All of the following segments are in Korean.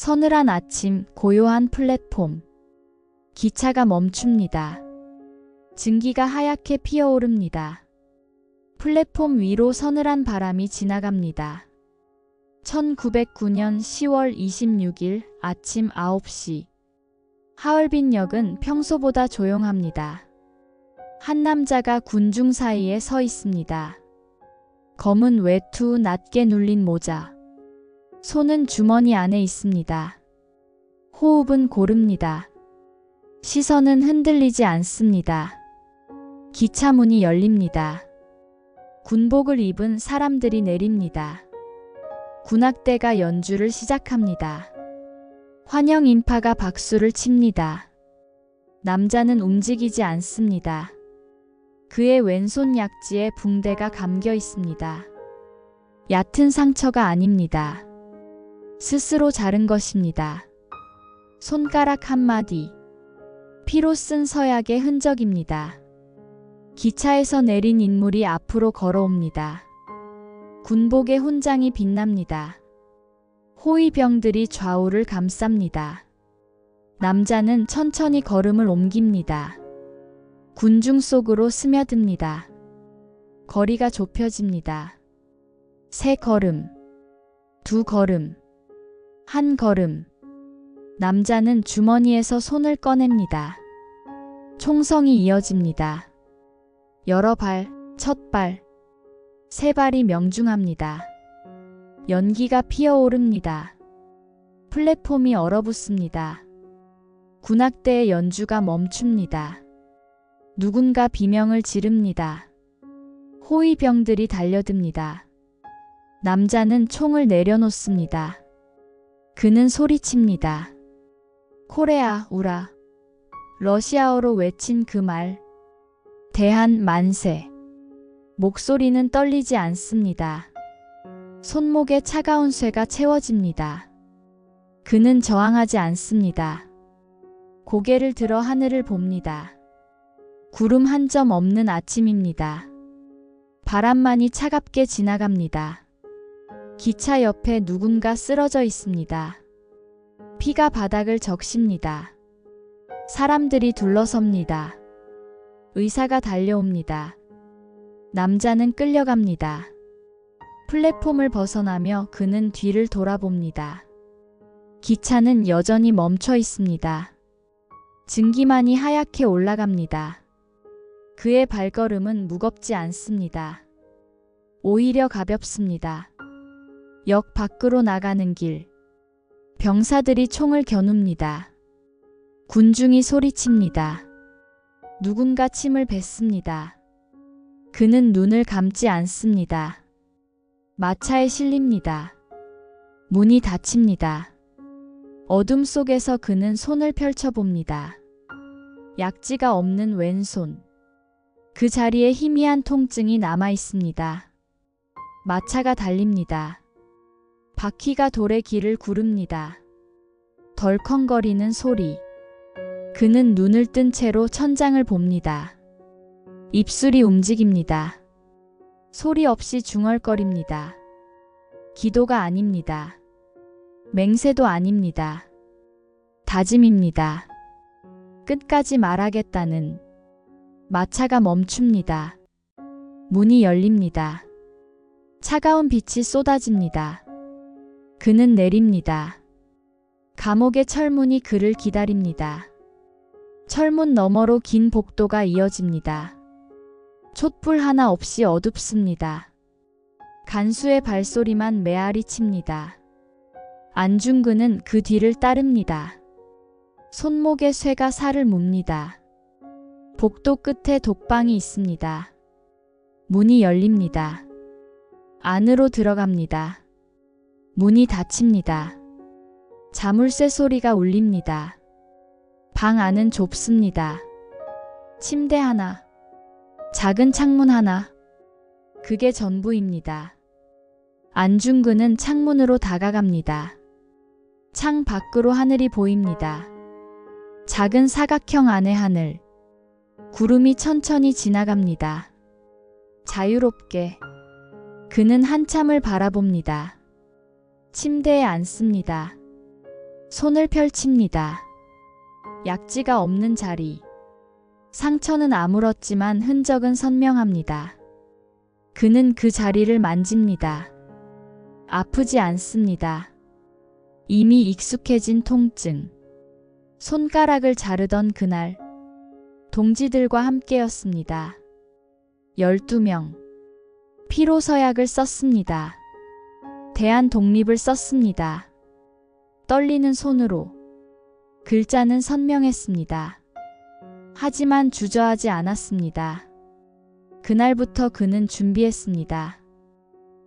서늘한 아침, 고요한 플랫폼. 기차가 멈춥니다. 증기가 하얗게 피어오릅니다. 플랫폼 위로 서늘한 바람이 지나갑니다. 1909년 10월 26일 아침 9시. 하얼빈역은 평소보다 조용합니다. 한 남자가 군중 사이에 서 있습니다. 검은 외투, 낮게 눌린 모자. 손은 주머니 안에 있습니다. 호흡은 고릅니다. 시선은 흔들리지 않습니다. 기차 문이 열립니다. 군복을 입은 사람들이 내립니다. 군악대가 연주를 시작합니다. 환영 인파가 박수를 칩니다. 남자는 움직이지 않습니다. 그의 왼손 약지에 붕대가 감겨 있습니다. 얕은 상처가 아닙니다. 스스로 자른 것입니다. 손가락 한마디. 피로 쓴 서약의 흔적입니다. 기차에서 내린 인물이 앞으로 걸어옵니다. 군복의 훈장이 빛납니다. 호위병들이 좌우를 감쌉니다. 남자는 천천히 걸음을 옮깁니다. 군중 속으로 스며듭니다. 거리가 좁혀집니다. 3걸음, 2걸음, 1걸음. 남자는 주머니에서 손을 꺼냅니다. 총성이 이어집니다. 여러 발, 첫 발, 3발이 명중합니다. 연기가 피어오릅니다. 플랫폼이 얼어붙습니다. 군악대의 연주가 멈춥니다. 누군가 비명을 지릅니다. 호위병들이 달려듭니다. 남자는 총을 내려놓습니다. 그는 소리칩니다. 코레아, 우라. 러시아어로 외친 그 말. 대한 만세. 목소리는 떨리지 않습니다. 손목에 차가운 쇠가 채워집니다. 그는 저항하지 않습니다. 고개를 들어 하늘을 봅니다. 구름 한 점 없는 아침입니다. 바람만이 차갑게 지나갑니다. 기차 옆에 누군가 쓰러져 있습니다. 피가 바닥을 적십니다. 사람들이 둘러섭니다. 의사가 달려옵니다. 남자는 끌려갑니다. 플랫폼을 벗어나며 그는 뒤를 돌아봅니다. 기차는 여전히 멈춰 있습니다. 증기만이 하얗게 올라갑니다. 그의 발걸음은 무겁지 않습니다. 오히려 가볍습니다. 역 밖으로 나가는 길. 병사들이 총을 겨눕니다. 군중이 소리칩니다. 누군가 침을 뱉습니다. 그는 눈을 감지 않습니다. 마차에 실립니다. 문이 닫힙니다. 어둠 속에서 그는 손을 펼쳐봅니다. 약지가 없는 왼손. 그 자리에 희미한 통증이 남아 있습니다. 마차가 달립니다. 바퀴가 돌의 길을 구릅니다. 덜컹거리는 소리. 그는 눈을 뜬 채로 천장을 봅니다. 입술이 움직입니다. 소리 없이 중얼거립니다. 기도가 아닙니다. 맹세도 아닙니다. 다짐입니다. 끝까지 말하겠다는. 마차가 멈춥니다. 문이 열립니다. 차가운 빛이 쏟아집니다. 그는 내립니다. 감옥의 철문이 그를 기다립니다. 철문 너머로 긴 복도가 이어집니다. 촛불 하나 없이 어둡습니다. 간수의 발소리만 메아리 칩니다. 안중근은 그 뒤를 따릅니다. 손목에 쇠가 살을 뭅니다. 복도 끝에 독방이 있습니다. 문이 열립니다. 안으로 들어갑니다. 문이 닫힙니다. 자물쇠 소리가 울립니다. 방 안은 좁습니다. 침대 하나, 작은 창문 하나. 그게 전부입니다. 안중근은 창문으로 다가갑니다. 창 밖으로 하늘이 보입니다. 작은 사각형 안의 하늘. 구름이 천천히 지나갑니다. 자유롭게. 그는 한참을 바라봅니다. 침대에 앉습니다. 손을 펼칩니다. 약지가 없는 자리. 상처는 아물었지만 흔적은 선명합니다. 그는 그 자리를 만집니다. 아프지 않습니다. 이미 익숙해진 통증. 손가락을 자르던 그날, 동지들과 함께였습니다. 12명. 피로서약을 썼습니다. 대한 독립을 썼습니다. 떨리는 손으로. 글자는 선명했습니다. 하지만 주저하지 않았습니다. 그날부터 그는 준비했습니다.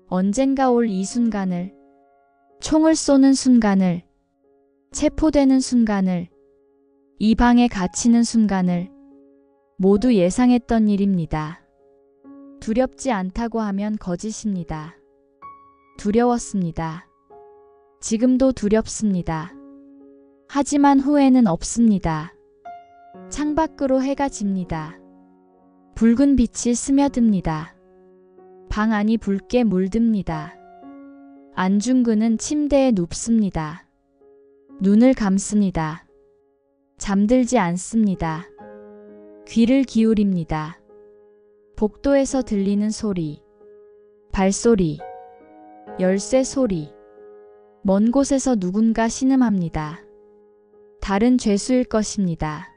언젠가 올 이 순간을, 총을 쏘는 순간을, 체포되는 순간을, 이 방에 갇히는 순간을 모두 예상했던 일입니다. 두렵지 않다고 하면 거짓입니다. 두려웠습니다. 지금도 두렵습니다. 하지만 후회는 없습니다. 창밖으로 해가 집니다. 붉은 빛이 스며듭니다. 방 안이 붉게 물듭니다. 안중근은 침대에 눕습니다. 눈을 감습니다. 잠들지 않습니다. 귀를 기울입니다. 복도에서 들리는 소리, 발소리, 열쇠 소리. 먼 곳에서 누군가 신음합니다. 다른 죄수일 것입니다.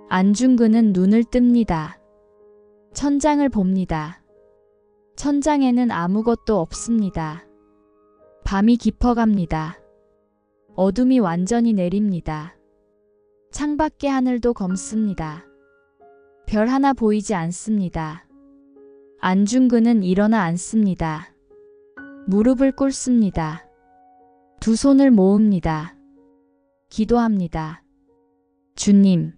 안중근은 눈을 뜹니다. 천장을 봅니다. 천장에는 아무것도 없습니다. 밤이 깊어갑니다. 어둠이 완전히 내립니다. 창밖의 하늘도 검습니다. 별 하나 보이지 않습니다. 안중근은 일어나 앉습니다. 무릎을 꿇습니다. 두 손을 모읍니다. 기도합니다. 주님.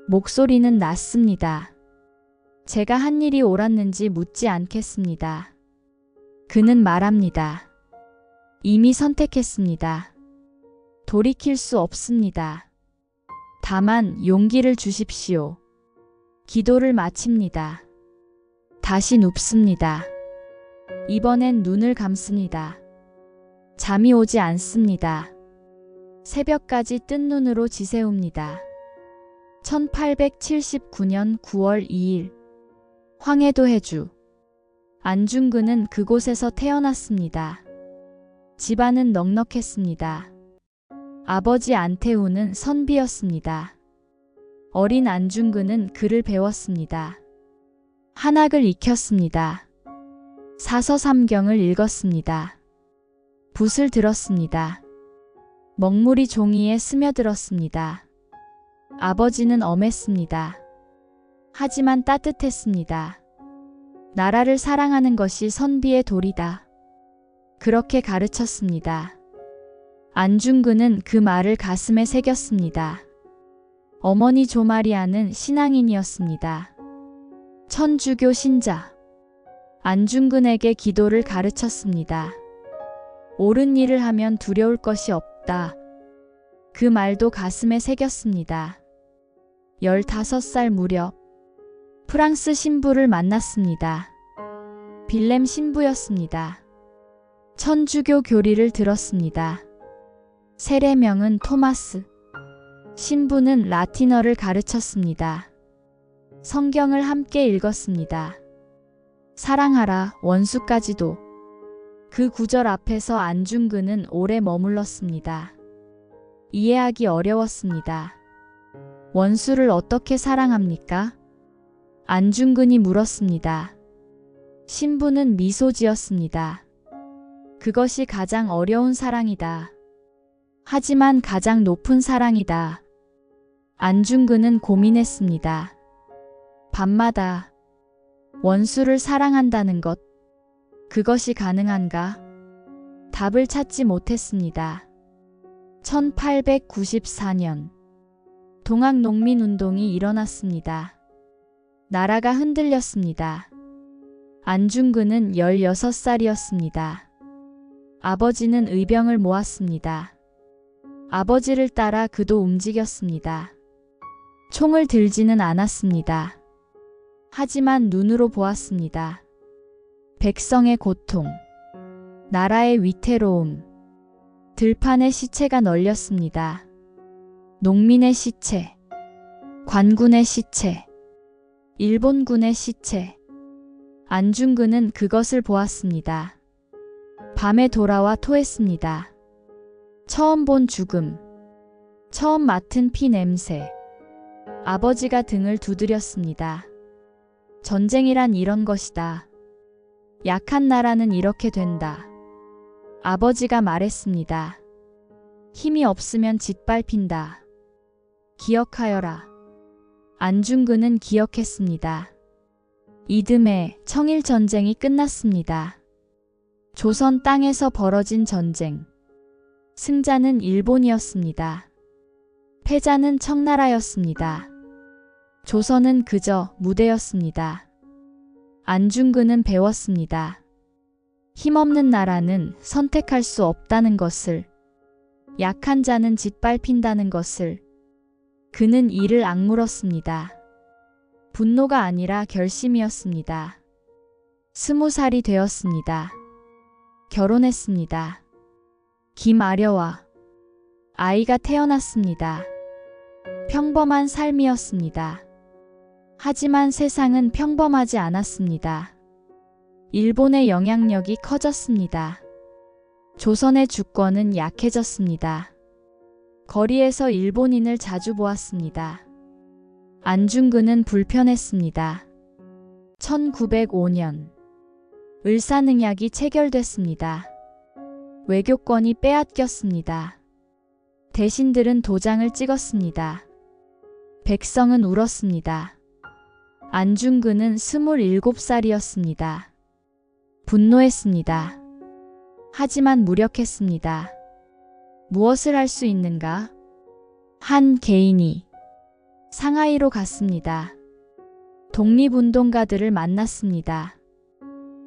목소리는 낮습니다. 제가 한 일이 옳았는지 묻지 않겠습니다. 그는 말합니다. 이미 선택했습니다. 돌이킬 수 없습니다. 다만 용기를 주십시오. 기도를 마칩니다. 다시 눕습니다. 이번엔 눈을 감습니다. 잠이 오지 않습니다. 새벽까지 뜬 눈으로 지새웁니다. 1879년 9월 2일 황해도 해주. 안중근은 그곳에서 태어났습니다. 집안은 넉넉했습니다. 아버지 안태우는 선비였습니다. 어린 안중근은 글을 배웠습니다. 한학을 익혔습니다. 사서삼경을 읽었습니다. 붓을 들었습니다. 먹물이 종이에 스며들었습니다. 아버지는 엄했습니다. 하지만 따뜻했습니다. 나라를 사랑하는 것이 선비의 도리다. 그렇게 가르쳤습니다. 안중근은 그 말을 가슴에 새겼습니다. 어머니 조마리아는 신앙인이었습니다. 천주교 신자. 안중근에게 기도를 가르쳤습니다. 옳은 일을 하면 두려울 것이 없다. 그 말도 가슴에 새겼습니다. 15살 무렵 프랑스 신부를 만났습니다. 빌렘 신부였습니다. 천주교 교리를 들었습니다. 세례명은 토마스. 신부는 라틴어를 가르쳤습니다. 성경을 함께 읽었습니다. 사랑하라 원수까지도. 그 구절 앞에서 안중근은 오래 머물렀습니다. 이해하기 어려웠습니다. 원수를 어떻게 사랑합니까? 안중근이 물었습니다. 신부는 미소 지었습니다. 그것이 가장 어려운 사랑이다. 하지만 가장 높은 사랑이다. 안중근은 고민했습니다. 밤마다 원수를 사랑한다는 것, 그것이 가능한가? 답을 찾지 못했습니다. 1894년 동학농민운동이 일어났습니다. 나라가 흔들렸습니다. 안중근은 16살이었습니다. 아버지는 의병을 모았습니다. 아버지를 따라 그도 움직였습니다. 총을 들지는 않았습니다. 하지만 눈으로 보았습니다. 백성의 고통, 나라의 위태로움, 들판에 시체가 널렸습니다. 농민의 시체, 관군의 시체, 일본군의 시체. 안중근은 그것을 보았습니다. 밤에 돌아와 토했습니다. 처음 본 죽음, 처음 맡은 피 냄새. 아버지가 등을 두드렸습니다. 전쟁이란 이런 것이다. 약한 나라는 이렇게 된다. 아버지가 말했습니다. 힘이 없으면 짓밟힌다. 기억하여라. 안중근은 기억했습니다. 이듬해 청일전쟁이 끝났습니다. 조선 땅에서 벌어진 전쟁. 승자는 일본이었습니다. 패자는 청나라였습니다. 조선은 그저 무대였습니다. 안중근은 배웠습니다. 힘없는 나라는 선택할 수 없다는 것을, 약한 자는 짓밟힌다는 것을. 그는 이를 악물었습니다. 분노가 아니라 결심이었습니다. 20살이 되었습니다. 결혼했습니다. 김아려와 아이가 태어났습니다. 평범한 삶이었습니다. 하지만 세상은 평범하지 않았습니다. 일본의 영향력이 커졌습니다. 조선의 주권은 약해졌습니다. 거리에서 일본인을 자주 보았습니다. 안중근은 불편했습니다. 1905년 을사능약이 체결됐습니다. 외교권이 빼앗겼습니다. 대신들은 도장을 찍었습니다. 백성은 울었습니다. 안중근은 27살이었습니다. 분노했습니다. 하지만 무력했습니다. 무엇을 할 수 있는가? 한 개인이 상하이로 갔습니다. 독립운동가들을 만났습니다.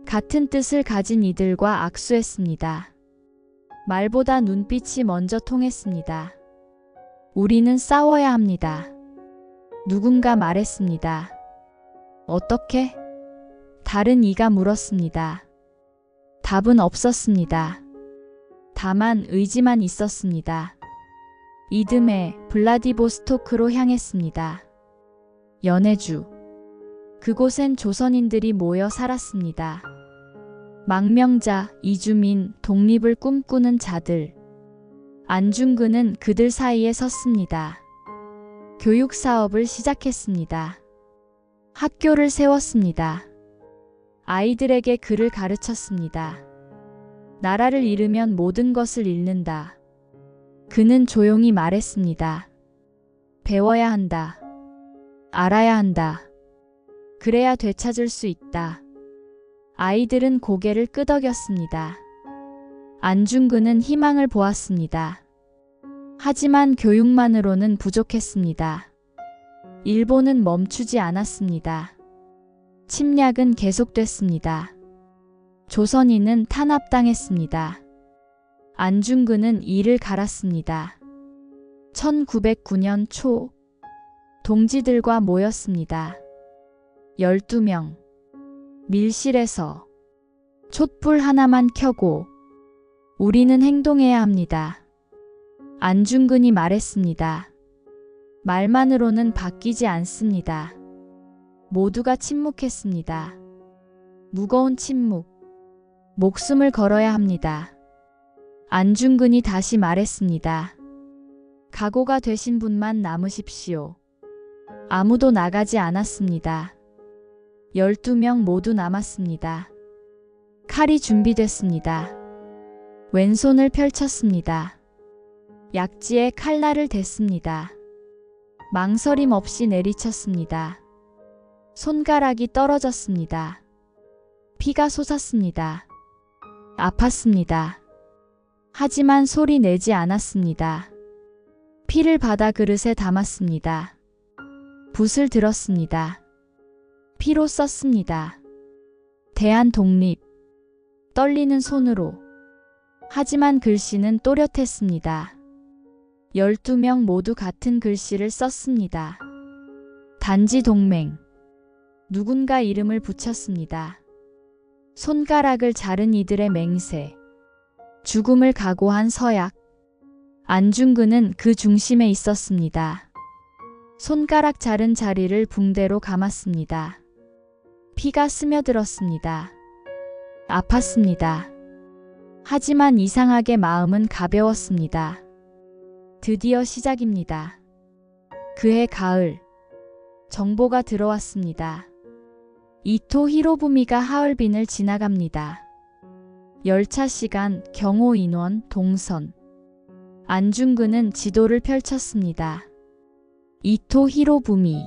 같은 뜻을 가진 이들과 악수했습니다. 말보다 눈빛이 먼저 통했습니다. 우리는 싸워야 합니다. 누군가 말했습니다. 어떻게? 다른 이가 물었습니다. 답은 없었습니다. 다만 의지만 있었습니다. 이듬해 블라디보스토크로 향했습니다. 연해주. 그곳엔 조선인들이 모여 살았습니다. 망명자, 이주민, 독립을 꿈꾸는 자들. 안중근은 그들 사이에 섰습니다. 교육 사업을 시작했습니다. 학교를 세웠습니다. 아이들에게 글을 가르쳤습니다. 나라를 잃으면 모든 것을 잃는다. 그는 조용히 말했습니다. 배워야 한다. 알아야 한다. 그래야 되찾을 수 있다. 아이들은 고개를 끄덕였습니다. 안중근은 희망을 보았습니다. 하지만 교육만으로는 부족했습니다. 일본은 멈추지 않았습니다. 침략은 계속됐습니다. 조선인은 탄압당했습니다. 안중근은 이를 갈았습니다. 1909년 초 동지들과 모였습니다. 12명. 밀실에서 촛불 하나만 켜고 우리는 행동해야 합니다. 안중근이 말했습니다. 말만으로는 바뀌지 않습니다. 모두가 침묵했습니다. 무거운 침묵. 목숨을 걸어야 합니다. 안중근이 다시 말했습니다. 각오가 되신 분만 남으십시오. 아무도 나가지 않았습니다. 12명 모두 남았습니다. 칼이 준비됐습니다. 왼손을 펼쳤습니다. 약지에 칼날을 댔습니다. 망설임 없이 내리쳤습니다. 손가락이 떨어졌습니다. 피가 솟았습니다. 아팠습니다. 하지만 소리 내지 않았습니다. 피를 바다 그릇에 담았습니다. 붓을 들었습니다. 피로 썼습니다. 대한독립. 떨리는 손으로. 하지만 글씨는 또렷했습니다. 12명 모두 같은 글씨를 썼습니다. 단지 동맹. 누군가 이름을 붙였습니다. 손가락을 자른 이들의 맹세. 죽음을 각오한 서약. 안중근은 그 중심에 있었습니다. 손가락 자른 자리를 붕대로 감았습니다. 피가 스며들었습니다. 아팠습니다. 하지만 이상하게 마음은 가벼웠습니다. 드디어 시작입니다. 그해 가을, 정보가 들어왔습니다. 이토 히로부미가 하얼빈을 지나갑니다. 열차 시간, 경호 인원, 동선. 안중근은 지도를 펼쳤습니다. 이토 히로부미.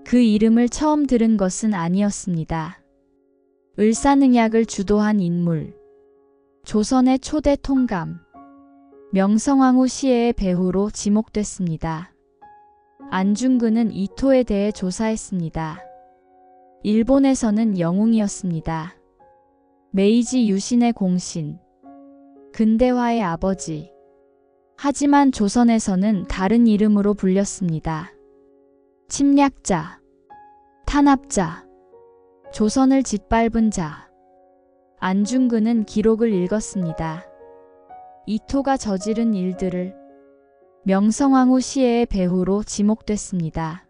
그 이름을 처음 들은 것은 아니었습니다. 을사능약을 주도한 인물. 조선의 초대 통감. 명성황후 시해의 배후로 지목됐습니다. 안중근은 이토에 대해 조사했습니다. 일본에서는 영웅이었습니다. 메이지 유신의 공신. 근대화의 아버지. 하지만 조선에서는 다른 이름으로 불렸습니다. 침략자, 탄압자, 조선을 짓밟은 자. 안중근은 기록을 읽었습니다. 이토가 저지른 일들을. 명성황후 시해의 배후로 지목됐습니다.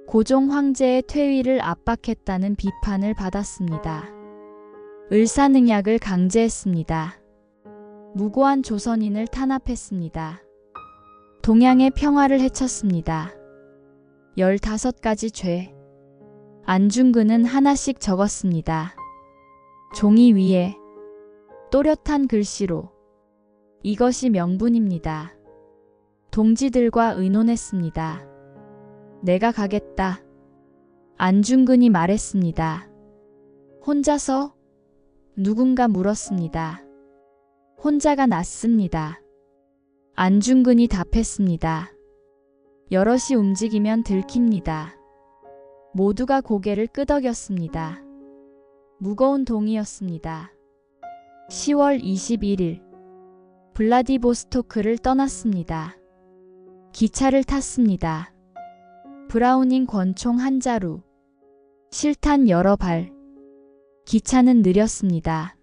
고종 황제의 퇴위를 압박했다는 비판을 받았습니다. 을사능약을 강제했습니다. 무고한 조선인을 탄압했습니다. 동양의 평화를 해쳤습니다. 15가지 죄. 안중근은 하나씩 적었습니다. 종이 위에 또렷한 글씨로. 이것이 명분입니다. 동지들과 의논했습니다. 내가 가겠다. 안중근이 말했습니다. 혼자서? 누군가 물었습니다. 혼자가 낫습니다. 안중근이 답했습니다. 여럿이 움직이면 들킵니다. 모두가 고개를 끄덕였습니다. 무거운 동이었습니다. 10월 21일 블라디보스토크를 떠났습니다. 기차를 탔습니다. 브라우닝 권총 한 자루. 실탄 여러 발. 기차는 느렸습니다.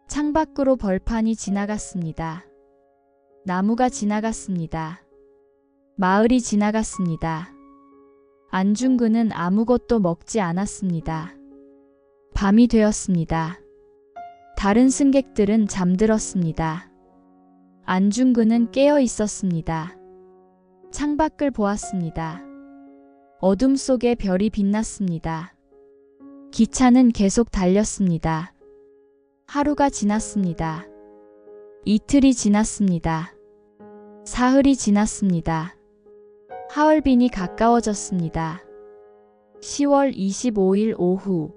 창밖으로 벌판이 지나갔습니다. 나무가 지나갔습니다. 마을이 지나갔습니다. 안중근은 아무것도 먹지 않았습니다. 밤이 되었습니다. 다른 승객들은 잠들었습니다. 안중근은 깨어 있었습니다. 창밖을 보았습니다. 어둠 속에 별이 빛났습니다. 기차는 계속 달렸습니다. 하루가 지났습니다. 이틀이 지났습니다. 사흘이 지났습니다. 하얼빈이 가까워졌습니다. 10월 25일 오후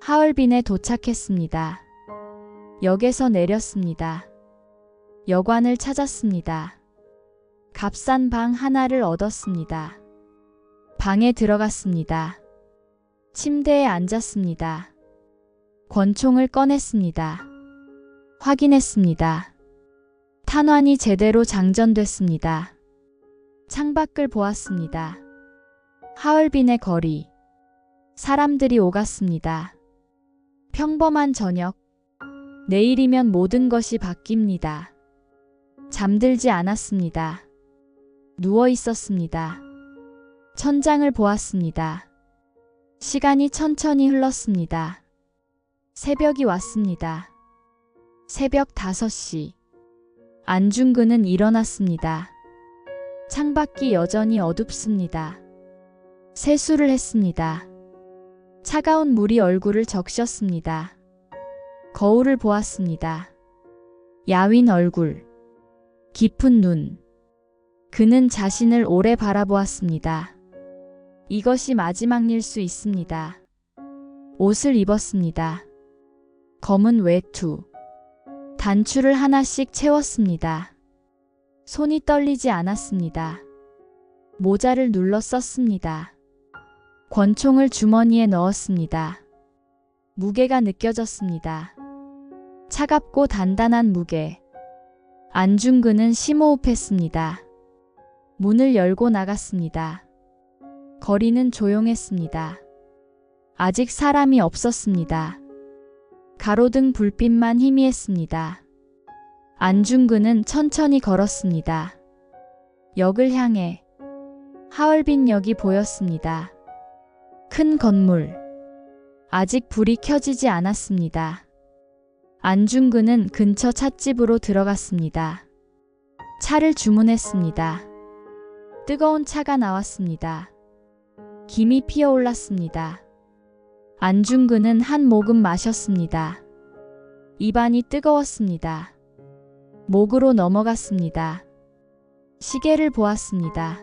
하얼빈에 도착했습니다. 역에서 내렸습니다. 여관을 찾았습니다. 값싼 방 하나를 얻었습니다. 방에 들어갔습니다. 침대에 앉았습니다. 권총을 꺼냈습니다. 확인했습니다. 탄환이 제대로 장전됐습니다. 창밖을 보았습니다. 하얼빈의 거리. 사람들이 오갔습니다. 평범한 저녁. 내일이면 모든 것이 바뀝니다. 잠들지 않았습니다. 누워 있었습니다. 천장을 보았습니다. 시간이 천천히 흘렀습니다. 새벽이 왔습니다. 새벽 5시. 안중근은 일어났습니다. 창밖이 여전히 어둡습니다. 세수를 했습니다. 차가운 물이 얼굴을 적셨습니다. 거울을 보았습니다. 야윈 얼굴. 깊은 눈. 그는 자신을 오래 바라보았습니다. 이것이 마지막 일 수 있습니다. 옷을 입었습니다. 검은 외투. 단추를 하나씩 채웠습니다. 손이 떨리지 않았습니다. 모자를 눌러 썼습니다. 권총을 주머니에 넣었습니다. 무게가 느껴졌습니다. 차갑고 단단한 무게. 안중근은 심호흡했습니다. 문을 열고 나갔습니다. 거리는 조용했습니다. 아직 사람이 없었습니다. 가로등 불빛만 희미했습니다. 안중근은 천천히 걸었습니다. 역을 향해 하얼빈역이 보였습니다. 큰 건물. 아직 불이 켜지지 않았습니다. 안중근은 근처 찻집으로 들어갔습니다. 차를 주문했습니다. 뜨거운 차가 나왔습니다. 김이 피어올랐습니다. 안중근은 한 모금 마셨습니다. 입안이 뜨거웠습니다. 목으로 넘어갔습니다. 시계를 보았습니다.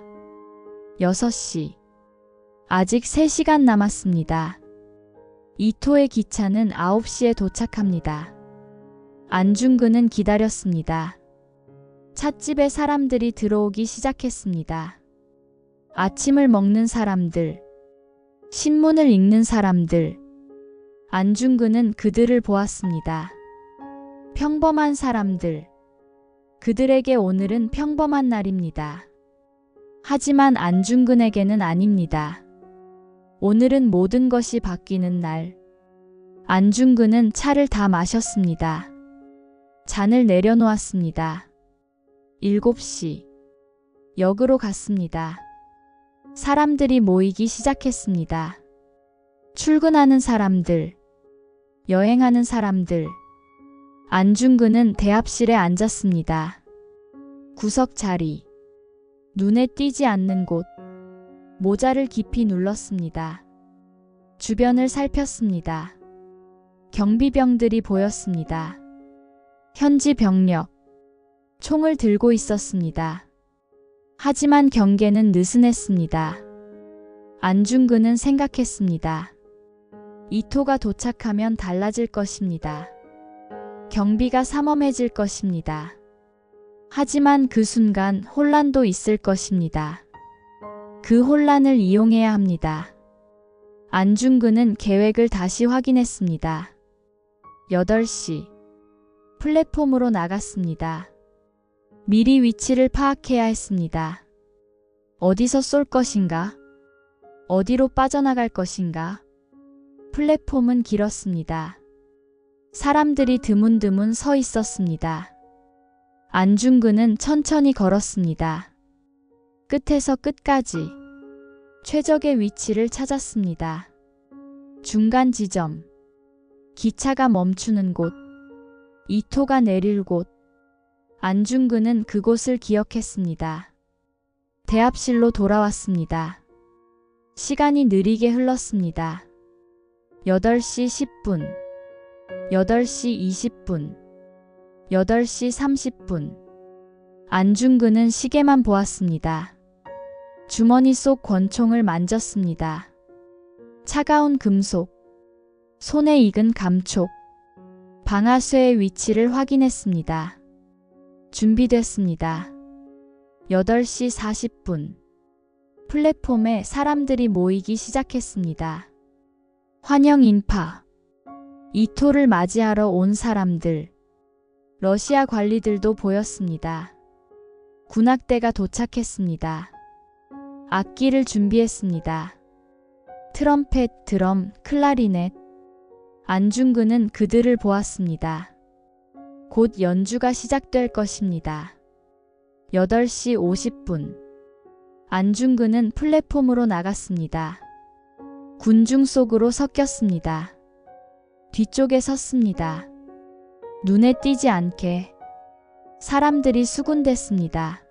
6시. 아직 3시간 남았습니다. 이토의 기차는 9시에 도착합니다. 안중근은 기다렸습니다. 찻집에 사람들이 들어오기 시작했습니다. 아침을 먹는 사람들, 신문을 읽는 사람들. 안중근은 그들을 보았습니다. 평범한 사람들. 그들에게 오늘은 평범한 날입니다. 하지만 안중근에게는 아닙니다. 오늘은 모든 것이 바뀌는 날. 안중근은 차를 다 마셨습니다. 잔을 내려놓았습니다. 7시. 역으로 갔습니다. 사람들이 모이기 시작했습니다. 출근하는 사람들, 여행하는 사람들. 안중근은 대합실에 앉았습니다. 구석 자리. 눈에 띄지 않는 곳. 모자를 깊이 눌렀습니다. 주변을 살폈습니다. 경비병들이 보였습니다. 현지 병력. 총을 들고 있었습니다. 하지만 경계는 느슨했습니다. 안중근은 생각했습니다. 이토가 도착하면 달라질 것입니다. 경비가 삼엄해질 것입니다. 하지만 그 순간 혼란도 있을 것입니다. 그 혼란을 이용해야 합니다. 안중근은 계획을 다시 확인했습니다. 8시. 플랫폼으로 나갔습니다. 미리 위치를 파악해야 했습니다. 어디서 쏠 것인가? 어디로 빠져나갈 것인가? 플랫폼은 길었습니다. 사람들이 드문드문 서 있었습니다. 안중근은 천천히 걸었습니다. 끝에서 끝까지 최적의 위치를 찾았습니다. 중간 지점. 기차가 멈추는 곳. 이토가 내릴 곳. 안중근은 그곳을 기억했습니다. 대합실로 돌아왔습니다. 시간이 느리게 흘렀습니다. 8시 10분, 8시 20분, 8시 30분. 안중근은 시계만 보았습니다. 주머니 속 권총을 만졌습니다. 차가운 금속, 손에 익은 감촉. 방아쇠의 위치를 확인했습니다. 준비됐습니다. 8시 40분. 플랫폼에 사람들이 모이기 시작했습니다. 환영 인파. 이토를 맞이하러 온 사람들. 러시아 관리들도 보였습니다. 군악대가 도착했습니다. 악기를 준비했습니다. 트럼펫, 드럼, 클라리넷. 안중근은 그들을 보았습니다. 곧 연주가 시작될 것입니다. 8시 50분. 안중근은 플랫폼으로 나갔습니다. 군중 속으로 섞였습니다. 뒤쪽에 섰습니다. 눈에 띄지 않게. 사람들이 수군댔습니다.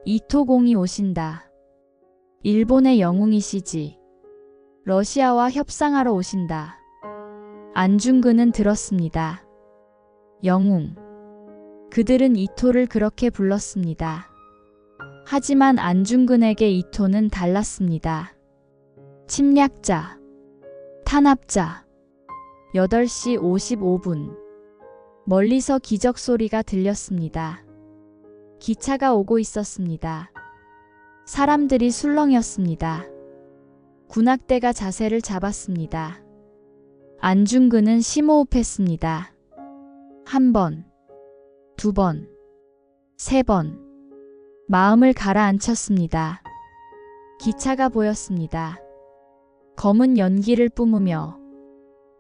이토공이 오신다. 일본의 영웅이시지. 러시아와 협상하러 오신다. 안중근은 들었습니다. 영웅. 그들은 이토를 그렇게 불렀습니다. 하지만 안중근에게 이토는 달랐습니다. 침략자. 탄압자. 8시 55분. 멀리서 기적 소리가 들렸습니다. 기차가 오고 있었습니다. 사람들이 술렁였습니다. 군악대가 자세를 잡았습니다. 안중근은 심호흡했습니다. 1번, 2번, 3번. 마음을 가라앉혔습니다. 기차가 보였습니다. 검은 연기를 뿜으며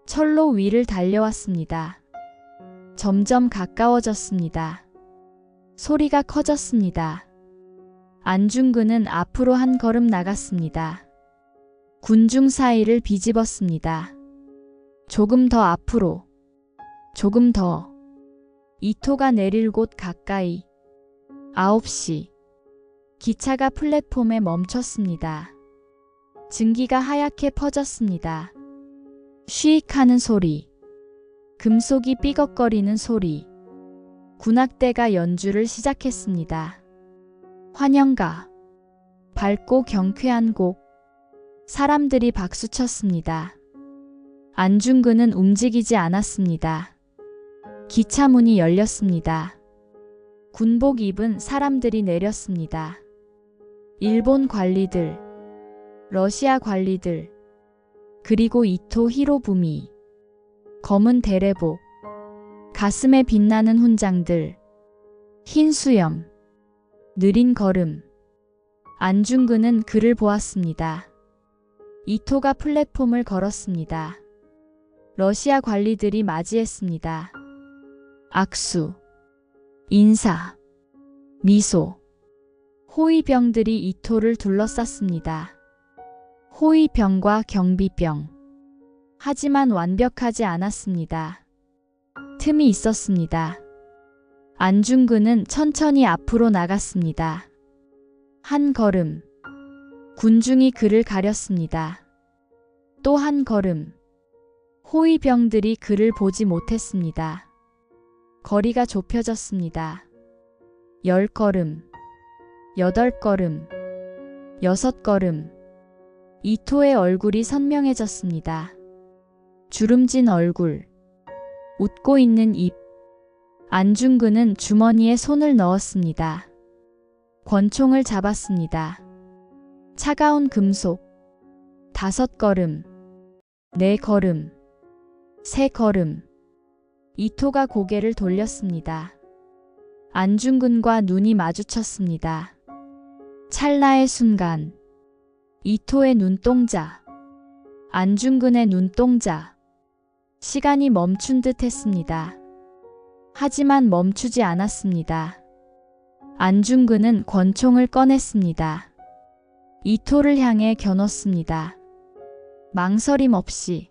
철로 위를 달려왔습니다. 점점 가까워졌습니다. 소리가 커졌습니다. 안중근은 앞으로 한 걸음 나갔습니다. 군중 사이를 비집었습니다. 조금 더 앞으로, 조금 더. 이토가 내릴 곳 가까이. 9시. 기차가 플랫폼에 멈췄습니다. 증기가 하얗게 퍼졌습니다. 쉬익 하는 소리. 금속이 삐걱거리는 소리. 군악대가 연주를 시작했습니다. 환영가. 밝고 경쾌한 곡. 사람들이 박수쳤습니다. 안중근은 움직이지 않았습니다. 기차 문이 열렸습니다. 군복 입은 사람들이 내렸습니다. 일본 관리들, 러시아 관리들, 그리고 이토 히로부미. 검은 대레복, 가슴에 빛나는 훈장들, 흰 수염, 느린 걸음. 안중근은 그를 보았습니다. 이토가 플랫폼을 걸었습니다. 러시아 관리들이 맞이했습니다. 악수, 인사, 미소. 호위병들이 이토를 둘러쌌습니다. 호위병과 경비병. 하지만 완벽하지 않았습니다. 틈이 있었습니다. 안중근은 천천히 앞으로 나갔습니다. 한 걸음. 군중이 그를 가렸습니다. 또 한 걸음. 호위병들이 그를 보지 못했습니다. 거리가 좁혀졌습니다. 10걸음, 8걸음, 6걸음. 이토의 얼굴이 선명해졌습니다. 주름진 얼굴, 웃고 있는 입. 안중근은 주머니에 손을 넣었습니다. 권총을 잡았습니다. 차가운 금속. 5걸음, 4걸음, 3걸음. 이토가 고개를 돌렸습니다. 안중근과 눈이 마주쳤습니다. 찰나의 순간. 이토의 눈동자, 안중근의 눈동자. 시간이 멈춘 듯 했습니다. 하지만 멈추지 않았습니다. 안중근은 권총을 꺼냈습니다. 이토를 향해 겨눴습니다. 망설임 없이.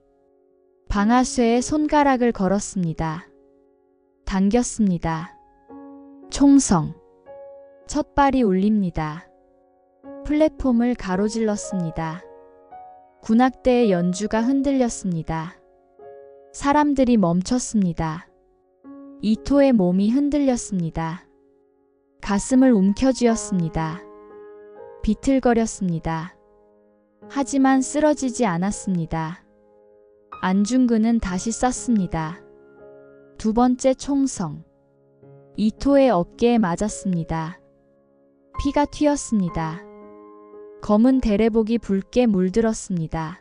방아쇠에 손가락을 걸었습니다. 당겼습니다. 총성. 첫 발이 울립니다. 플랫폼을 가로질렀습니다. 군악대의 연주가 흔들렸습니다. 사람들이 멈췄습니다. 이토의 몸이 흔들렸습니다. 가슴을 움켜쥐었습니다. 비틀거렸습니다. 하지만 쓰러지지 않았습니다. 안중근은 다시 쐈습니다. 두 번째 총성. 이토의 어깨에 맞았습니다. 피가 튀었습니다. 검은 대레복이 붉게 물들었습니다.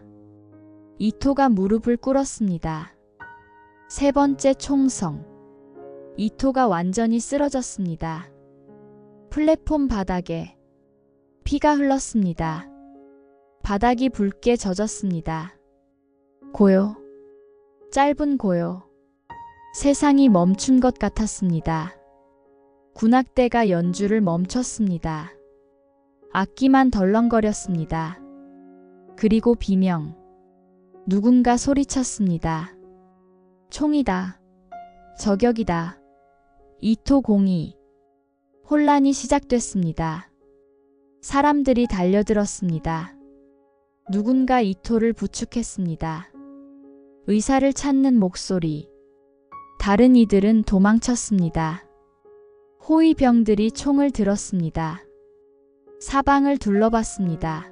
이토가 무릎을 꿇었습니다. 세 번째 총성. 이토가 완전히 쓰러졌습니다. 플랫폼 바닥에 피가 흘렀습니다. 바닥이 붉게 젖었습니다. 고요. 짧은 고요. 세상이 멈춘 것 같았습니다. 군악대가 연주를 멈췄습니다. 악기만 덜렁거렸습니다. 그리고 비명. 누군가 소리쳤습니다. 총이다. 저격이다. 이토 공이. 혼란이 시작됐습니다. 사람들이 달려들었습니다. 누군가 이토를 부축했습니다. 의사를 찾는 목소리. 다른 이들은 도망쳤습니다. 호위병들이 총을 들었습니다. 사방을 둘러봤습니다.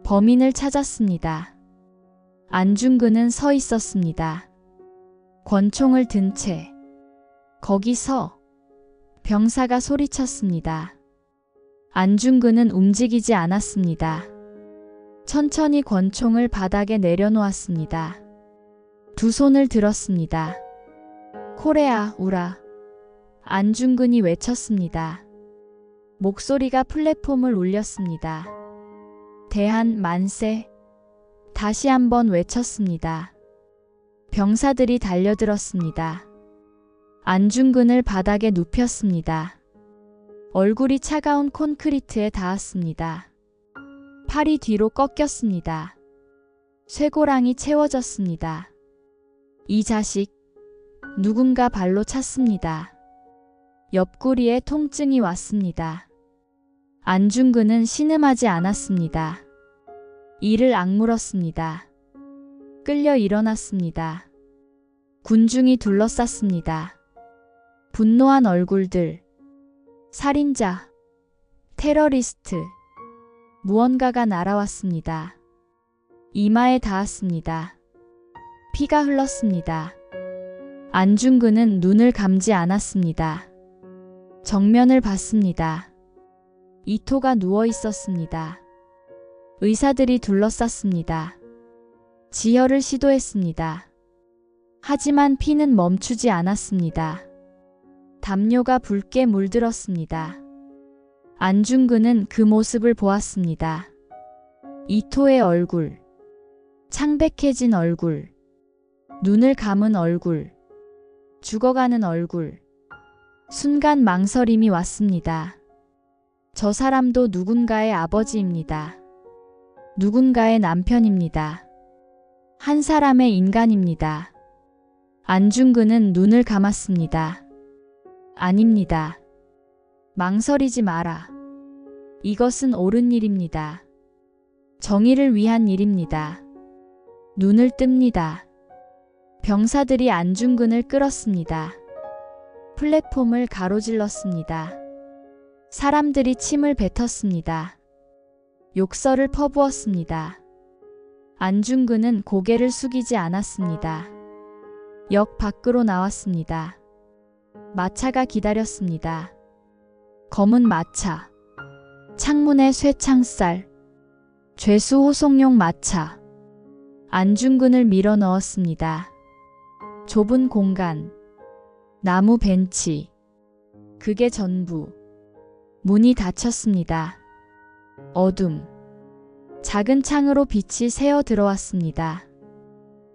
범인을 찾았습니다. 안중근은 서 있었습니다. 권총을 든 채. 거기서. 병사가 소리쳤습니다. 안중근은 움직이지 않았습니다. 천천히 권총을 바닥에 내려놓았습니다. 두 손을 들었습니다. 코레아 우라. 안중근이 외쳤습니다. 목소리가 플랫폼을 울렸습니다. 대한 만세. 다시 한번 외쳤습니다. 병사들이 달려들었습니다. 안중근을 바닥에 눕혔습니다. 얼굴이 차가운 콘크리트에 닿았습니다. 팔이 뒤로 꺾였습니다. 쇠고랑이 채워졌습니다. 이 자식, 누군가 발로 찼습니다. 옆구리에 통증이 왔습니다. 안중근은 신음하지 않았습니다. 이를 악물었습니다. 끌려 일어났습니다. 군중이 둘러쌌습니다. 분노한 얼굴들, 살인자, 테러리스트, 무언가가 날아왔습니다. 이마에 닿았습니다. 피가 흘렀습니다. 안중근은 눈을 감지 않았습니다. 정면을 봤습니다. 이토가 누워 있었습니다. 의사들이 둘러쌌습니다. 지혈을 시도했습니다. 하지만 피는 멈추지 않았습니다. 담요가 붉게 물들었습니다. 안중근은 그 모습을 보았습니다. 이토의 얼굴, 창백해진 얼굴, 눈을 감은 얼굴, 죽어가는 얼굴. 순간 망설임이 왔습니다. 저 사람도 누군가의 아버지입니다. 누군가의 남편입니다. 한 사람의 인간입니다. 안중근은 눈을 감았습니다. 아닙니다. 망설이지 마라. 이것은 옳은 일입니다. 정의를 위한 일입니다. 눈을 뜹니다. 병사들이 안중근을 끌었습니다. 플랫폼을 가로질렀습니다. 사람들이 침을 뱉었습니다. 욕설을 퍼부었습니다. 안중근은 고개를 숙이지 않았습니다. 역 밖으로 나왔습니다. 마차가 기다렸습니다. 검은 마차, 창문에 쇠창살, 죄수 호송용 마차. 안중근을 밀어 넣었습니다. 좁은 공간, 나무 벤치, 그게 전부. 문이 닫혔습니다. 어둠, 작은 창으로 빛이 새어 들어왔습니다.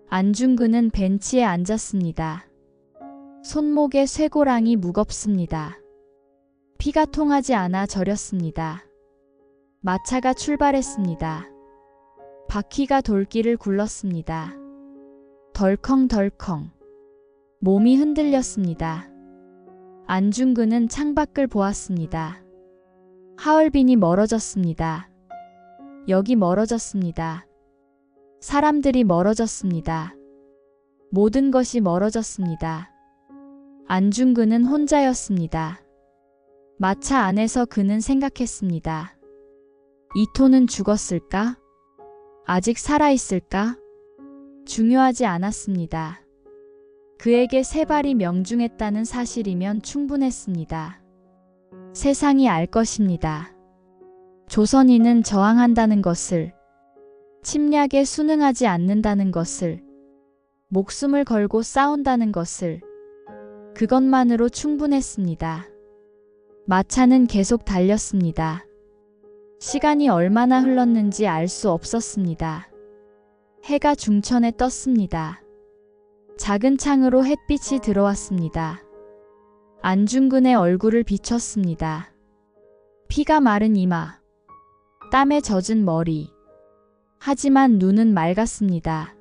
안중근은 벤치에 앉았습니다. 손목에 쇠고랑이 무겁습니다. 피가 통하지 않아 저렸습니다. 마차가 출발했습니다. 바퀴가 돌길을 굴렀습니다. 덜컹덜컹. 몸이 흔들렸습니다. 안중근은 창밖을 보았습니다. 하얼빈이 멀어졌습니다. 역이 멀어졌습니다. 사람들이 멀어졌습니다. 모든 것이 멀어졌습니다. 안중근은 혼자였습니다. 마차 안에서 그는 생각했습니다. 이토는 죽었을까? 아직 살아있을까? 중요하지 않았습니다. 그에게 세 발이 명중했다는 사실이면 충분했습니다. 세상이 알 것입니다. 조선인은 저항한다는 것을, 침략에 순응하지 않는다는 것을, 목숨을 걸고 싸운다는 것을, 그것만으로 충분했습니다. 마차는 계속 달렸습니다. 시간이 얼마나 흘렀는지 알 수 없었습니다. 해가 중천에 떴습니다. 작은 창으로 햇빛이 들어왔습니다. 안중근의 얼굴을 비췄습니다. 피가 마른 이마, 땀에 젖은 머리. 하지만 눈은 맑았습니다.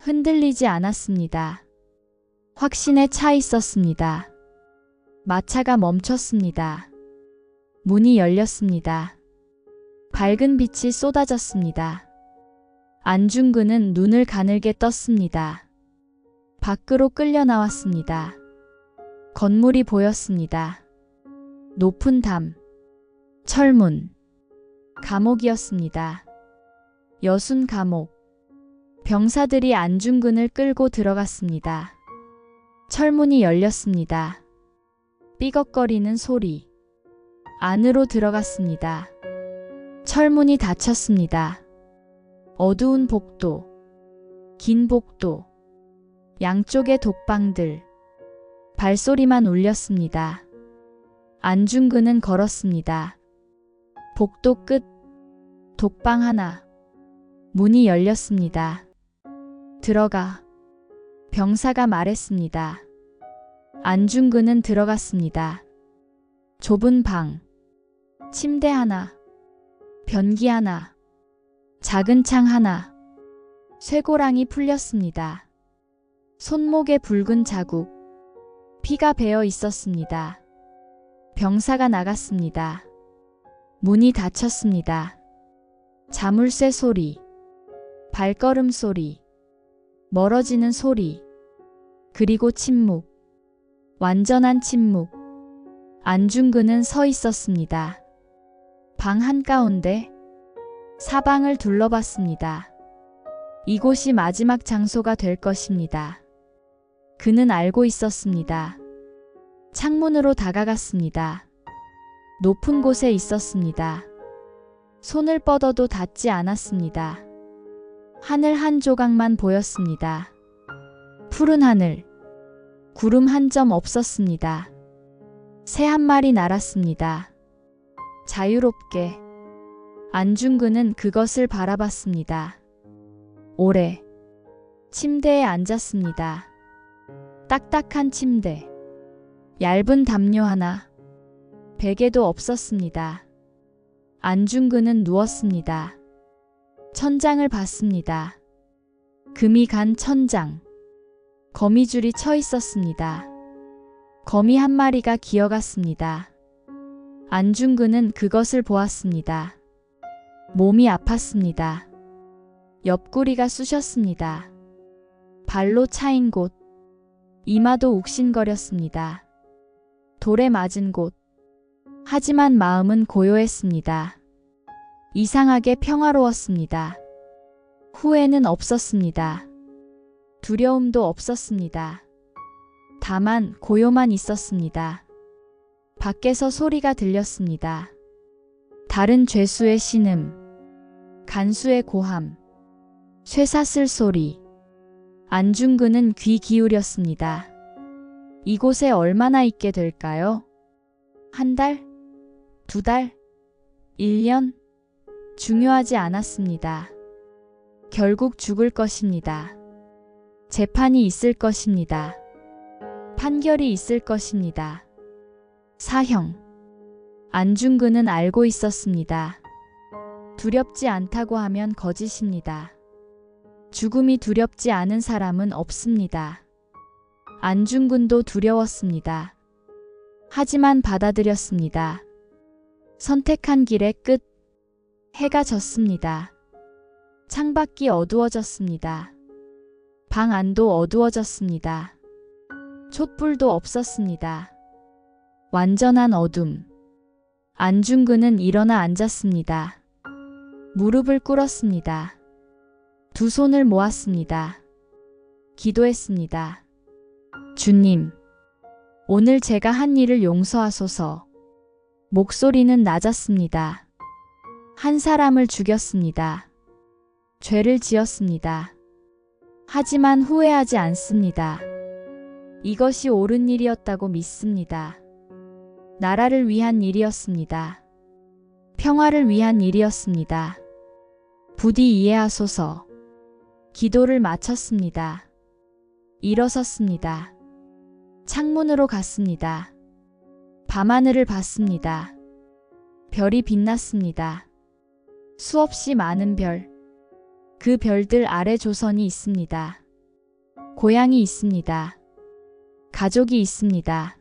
흔들리지 않았습니다. 확신에 차 있었습니다. 마차가 멈췄습니다. 문이 열렸습니다. 밝은 빛이 쏟아졌습니다. 안중근은 눈을 가늘게 떴습니다. 밖으로 끌려 나왔습니다. 건물이 보였습니다. 높은 담, 철문, 감옥이었습니다. 여순 감옥. 병사들이 안중근을 끌고 들어갔습니다. 철문이 열렸습니다. 삐걱거리는 소리. 안으로 들어갔습니다. 철문이 닫혔습니다. 어두운 복도, 긴 복도, 양쪽의 독방들. 발소리만 울렸습니다. 안중근은 걸었습니다. 복도 끝, 독방 하나. 문이 열렸습니다. 들어가. 병사가 말했습니다. 안중근은 들어갔습니다. 좁은 방, 침대 하나, 변기 하나, 작은 창 하나, 쇠고랑이 풀렸습니다. 손목에 붉은 자국, 피가 배어 있었습니다. 병사가 나갔습니다. 문이 닫혔습니다. 자물쇠 소리, 발걸음 소리, 멀어지는 소리, 그리고 침묵, 완전한 침묵. 안중근은 서 있었습니다. 방 한가운데 사방을 둘러봤습니다. 이곳이 마지막 장소가 될 것입니다. 그는 알고 있었습니다. 창문으로 다가갔습니다. 높은 곳에 있었습니다. 손을 뻗어도 닿지 않았습니다. 하늘 한 조각만 보였습니다. 푸른 하늘, 구름 한 점 없었습니다. 새 한 마리 날았습니다. 자유롭게. 안중근은 그것을 바라봤습니다. 오래. 침대에 앉았습니다. 딱딱한 침대. 얇은 담요 하나. 베개도 없었습니다. 안중근은 누웠습니다. 천장을 봤습니다. 금이 간 천장. 거미줄이 쳐 있었습니다. 거미 한 마리가 기어갔습니다. 안중근은 그것을 보았습니다. 몸이 아팠습니다. 옆구리가 쑤셨습니다. 발로 차인 곳, 이마도 욱신거렸습니다. 돌에 맞은 곳. 하지만 마음은 고요했습니다. 이상하게 평화로웠습니다. 후회는 없었습니다. 두려움도 없었습니다. 다만 고요만 있었습니다. 밖에서 소리가 들렸습니다. 다른 죄수의 신음, 간수의 고함, 쇠사슬 소리. 안중근은 귀 기울였습니다. 이곳에 얼마나 있게 될까요? 한 달? 두 달? 1년? 중요하지 않았습니다. 결국 죽을 것입니다. 재판이 있을 것입니다. 판결이 있을 것입니다. 사형. 안중근은 알고 있었습니다. 두렵지 않다고 하면 거짓입니다. 죽음이 두렵지 않은 사람은 없습니다. 안중근도 두려웠습니다. 하지만 받아들였습니다. 선택한 길의 끝. 해가 졌습니다. 창밖이 어두워졌습니다. 방 안도 어두워졌습니다. 촛불도 없었습니다. 완전한 어둠. 안중근은 일어나 앉았습니다. 무릎을 꿇었습니다. 두 손을 모았습니다. 기도했습니다. 주님, 오늘 제가 한 일을 용서하소서. 목소리는 낮았습니다. 한 사람을 죽였습니다. 죄를 지었습니다. 하지만 후회하지 않습니다. 이것이 옳은 일이었다고 믿습니다. 나라를 위한 일이었습니다. 평화를 위한 일이었습니다. 부디 이해하소서. 기도를 마쳤습니다. 일어섰습니다. 창문으로 갔습니다. 밤하늘을 봤습니다. 별이 빛났습니다. 수없이 많은 별. 그 별들 아래 조선이 있습니다. 고향이 있습니다. 가족이 있습니다.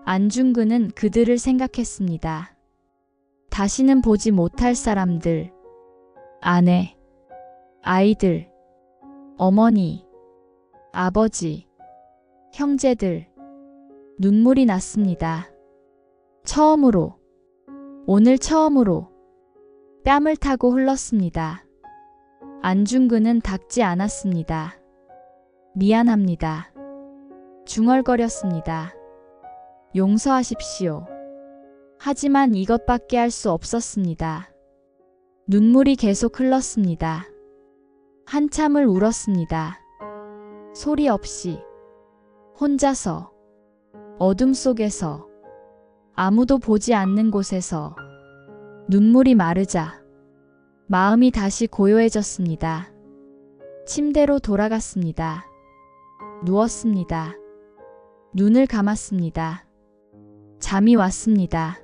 안중근은 그들을 생각했습니다. 다시는 보지 못할 사람들. 아내, 아이들, 어머니, 아버지, 형제들. 눈물이 났습니다. 처음으로, 오늘 처음으로 뺨을 타고 흘렀습니다. 안중근은 닦지 않았습니다. 미안합니다. 중얼거렸습니다. 용서하십시오. 하지만 이것밖에 할 수 없었습니다. 눈물이 계속 흘렀습니다. 한참을 울었습니다. 소리 없이, 혼자서, 어둠 속에서, 아무도 보지 않는 곳에서. 눈물이 마르자 마음이 다시 고요해졌습니다. 침대로 돌아갔습니다. 누웠습니다. 눈을 감았습니다. 잠이 왔습니다.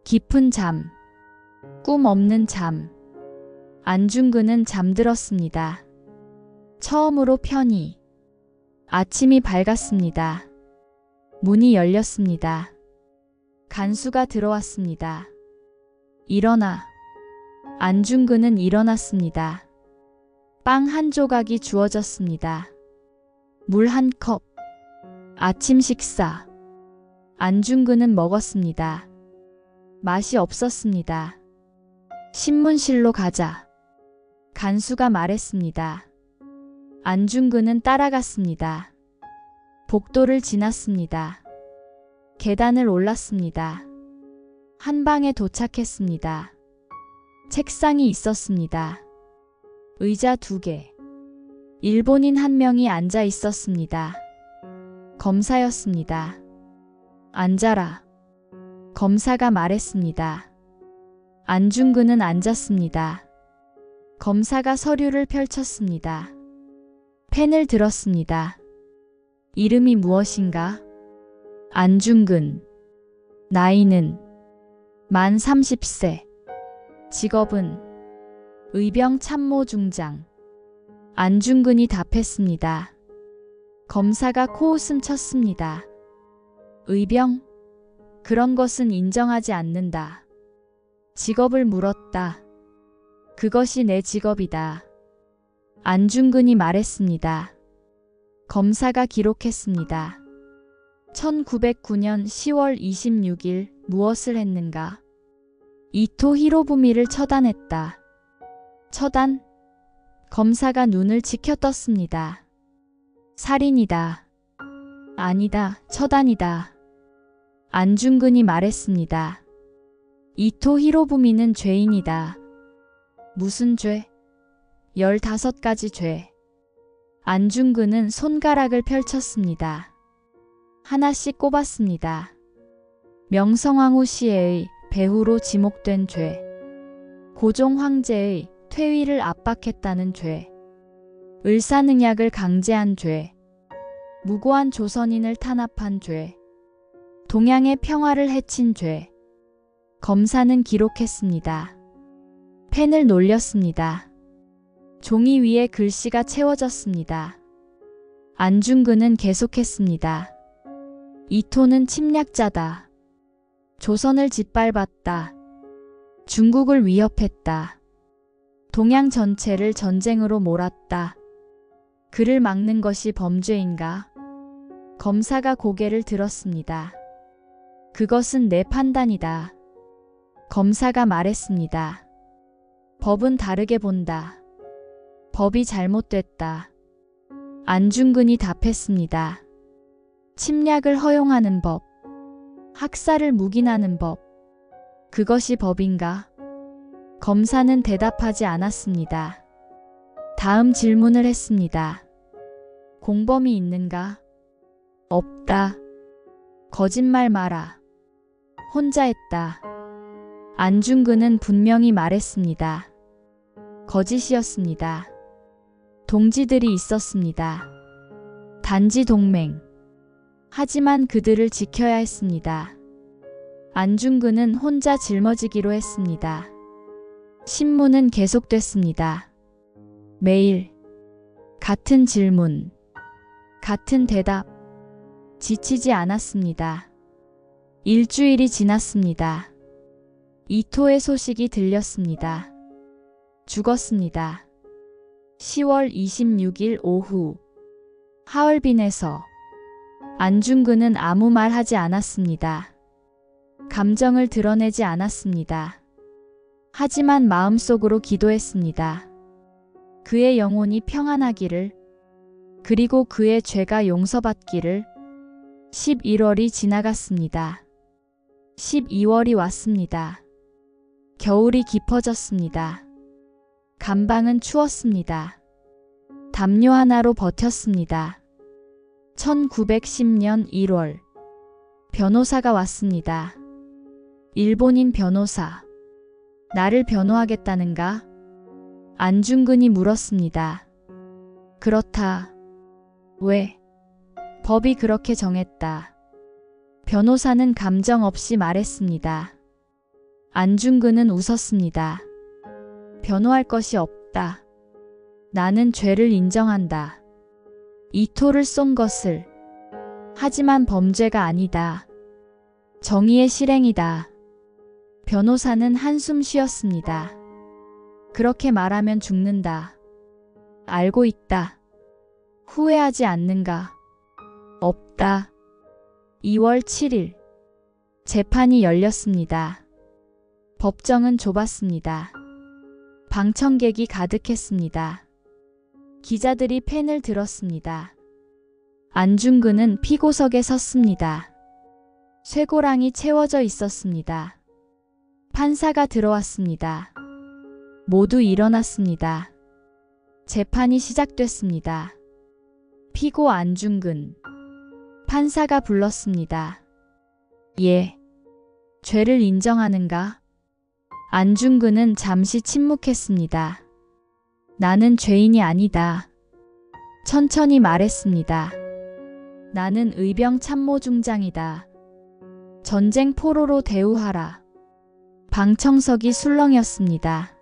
깊은 잠, 꿈 없는 잠. 안중근은 잠들었습니다. 처음으로 편히. 아침이 밝았습니다. 문이 열렸습니다. 간수가 들어왔습니다. 일어나. 안중근은 일어났습니다. 빵 한 조각이 주어졌습니다. 물 한 컵. 아침 식사. 안중근은 먹었습니다. 맛이 없었습니다. 신문실로 가자. 간수가 말했습니다. 안중근은 따라갔습니다. 복도를 지났습니다. 계단을 올랐습니다. 한 방에 도착했습니다. 책상이 있었습니다. 의자 2개. 일본인 한 명이 앉아 있었습니다. 검사였습니다. 앉아라. 검사가 말했습니다. 안중근은 앉았습니다. 검사가 서류를 펼쳤습니다. 펜을 들었습니다. 이름이 무엇인가? 안중근. 나이는 만 30세. 직업은 의병 참모 중장. 안중근이 답했습니다. 검사가 코웃음 쳤습니다. 의병? 그런 것은 인정하지 않는다. 직업을 물었다. 그것이 내 직업이다. 안중근이 말했습니다. 검사가 기록했습니다. 1909년 10월 26일 무엇을 했는가? 이토 히로부미를 처단했다. 처단? 검사가 눈을 치켜떴습니다. 살인이다. 아니다, 처단이다. 안중근이 말했습니다. 이토 히로부미는 죄인이다. 무슨 죄? 15가지 죄. 안중근은 손가락을 펼쳤습니다. 하나씩 꼽았습니다. 명성황후 시에의 배후로 지목된 죄. 고종 황제의 퇴위를 압박했다는 죄. 을사능약을 강제한 죄. 무고한 조선인을 탄압한 죄. 동양의 평화를 해친 죄. 검사는 기록했습니다. 펜을 놀렸습니다. 종이 위에 글씨가 채워졌습니다. 안중근은 계속했습니다. 이토는 침략자다. 조선을 짓밟았다. 중국을 위협했다. 동양 전체를 전쟁으로 몰았다. 그를 막는 것이 범죄인가? 검사가 고개를 들었습니다. 그것은 내 판단이다. 검사가 말했습니다. 법은 다르게 본다. 법이 잘못됐다. 안중근이 답했습니다. 침략을 허용하는 법, 학살을 묵인하는 법, 그것이 법인가? 검사는 대답하지 않았습니다. 다음 질문을 했습니다. 공범이 있는가? 없다. 거짓말 마라. 혼자 했다. 안중근은 분명히 말했습니다. 거짓이었습니다. 동지들이 있었습니다. 단지 동맹. 하지만 그들을 지켜야 했습니다. 안중근은 혼자 짊어지기로 했습니다. 신문은 계속됐습니다. 매일 같은 질문, 같은 대답. 지치지 않았습니다. 일주일이 지났습니다. 이토의 소식이 들렸습니다. 죽었습니다. 10월 26일 오후 하얼빈에서. 안중근은 아무 말 하지 않았습니다. 감정을 드러내지 않았습니다. 하지만 마음속으로 기도했습니다. 그의 영혼이 평안하기를, 그리고 그의 죄가 용서받기를. 11월이 지나갔습니다. 12월이 왔습니다. 겨울이 깊어졌습니다. 감방은 추웠습니다. 담요 하나로 버텼습니다. 1910년 1월 변호사가 왔습니다. 일본인 변호사. 나를 변호하겠다는가? 안중근이 물었습니다. 그렇다. 왜? 법이 그렇게 정했다. 변호사는 감정 없이 말했습니다. 안중근은 웃었습니다. 변호할 것이 없다. 나는 죄를 인정한다. 이토를 쏜 것을. 하지만 범죄가 아니다. 정의의 실행이다. 변호사는 한숨 쉬었습니다. 그렇게 말하면 죽는다. 알고 있다. 후회하지 않는가? 없다. 2월 7일. 재판이 열렸습니다. 법정은 좁았습니다. 방청객이 가득했습니다. 기자들이 펜을 들었습니다. 안중근은 피고석에 섰습니다. 쇠고랑이 채워져 있었습니다. 판사가 들어왔습니다. 모두 일어났습니다. 재판이 시작됐습니다. 피고 안중근. 판사가 불렀습니다. 예. 죄를 인정하는가? 안중근은 잠시 침묵했습니다. 나는 죄인이 아니다. 천천히 말했습니다. 나는 의병 참모중장이다. 전쟁 포로로 대우하라. 방청석이 술렁였습니다.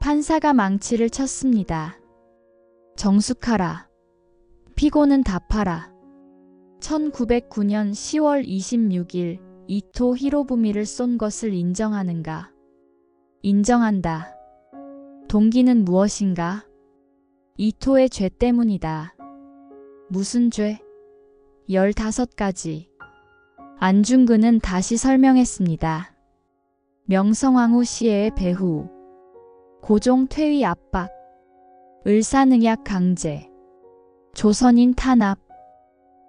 판사가 망치를 쳤습니다. 정숙하라. 피고는 답하라. 1909년 10월 26일 이토 히로부미를 쏜 것을 인정하는가? 인정한다. 동기는 무엇인가? 이토의 죄 때문이다. 무슨 죄? 15가지. 안중근은 다시 설명했습니다. 명성황후 시해의 배후, 고종 퇴위 압박, 을사능약 강제, 조선인 탄압,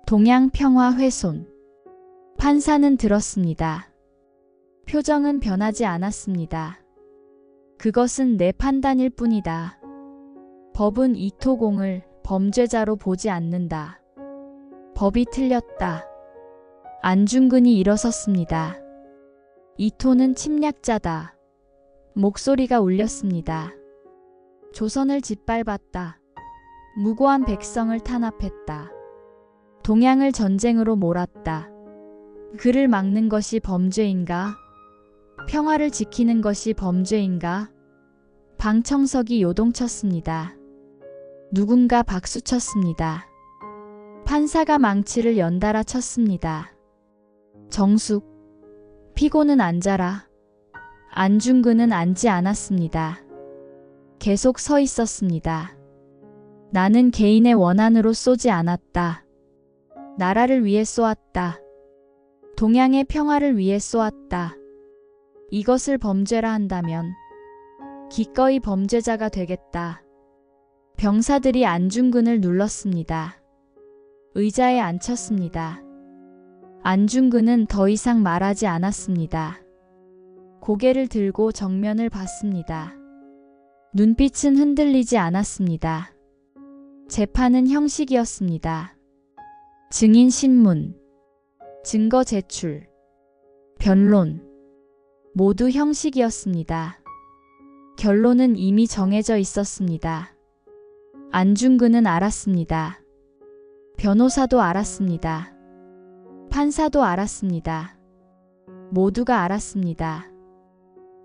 동양 평화 훼손. 판사는 들었습니다. 표정은 변하지 않았습니다. 그것은 내 판단일 뿐이다. 법은 이토공을 범죄자로 보지 않는다. 법이 틀렸다. 안중근이 일어섰습니다. 이토는 침략자다. 목소리가 울렸습니다. 조선을 짓밟았다. 무고한 백성을 탄압했다. 동양을 전쟁으로 몰았다. 그를 막는 것이 범죄인가? 평화를 지키는 것이 범죄인가? 방청석이 요동쳤습니다. 누군가 박수쳤습니다. 판사가 망치를 연달아 쳤습니다. 정숙. 피고는 앉아라. 안중근은 앉지 않았습니다. 계속 서 있었습니다. 나는 개인의 원한으로 쏘지 않았다. 나라를 위해 쏘았다. 동양의 평화를 위해 쏘았다. 이것을 범죄라 한다면 기꺼이 범죄자가 되겠다. 병사들이 안중근을 눌렀습니다. 의자에 앉혔습니다. 안중근은 더 이상 말하지 않았습니다. 고개를 들고 정면을 봤습니다. 눈빛은 흔들리지 않았습니다. 재판은 형식이었습니다. 증인 신문, 증거 제출, 변론, 모두 형식이었습니다. 결론은 이미 정해져 있었습니다. 안중근은 알았습니다. 변호사도 알았습니다. 판사도 알았습니다. 모두가 알았습니다.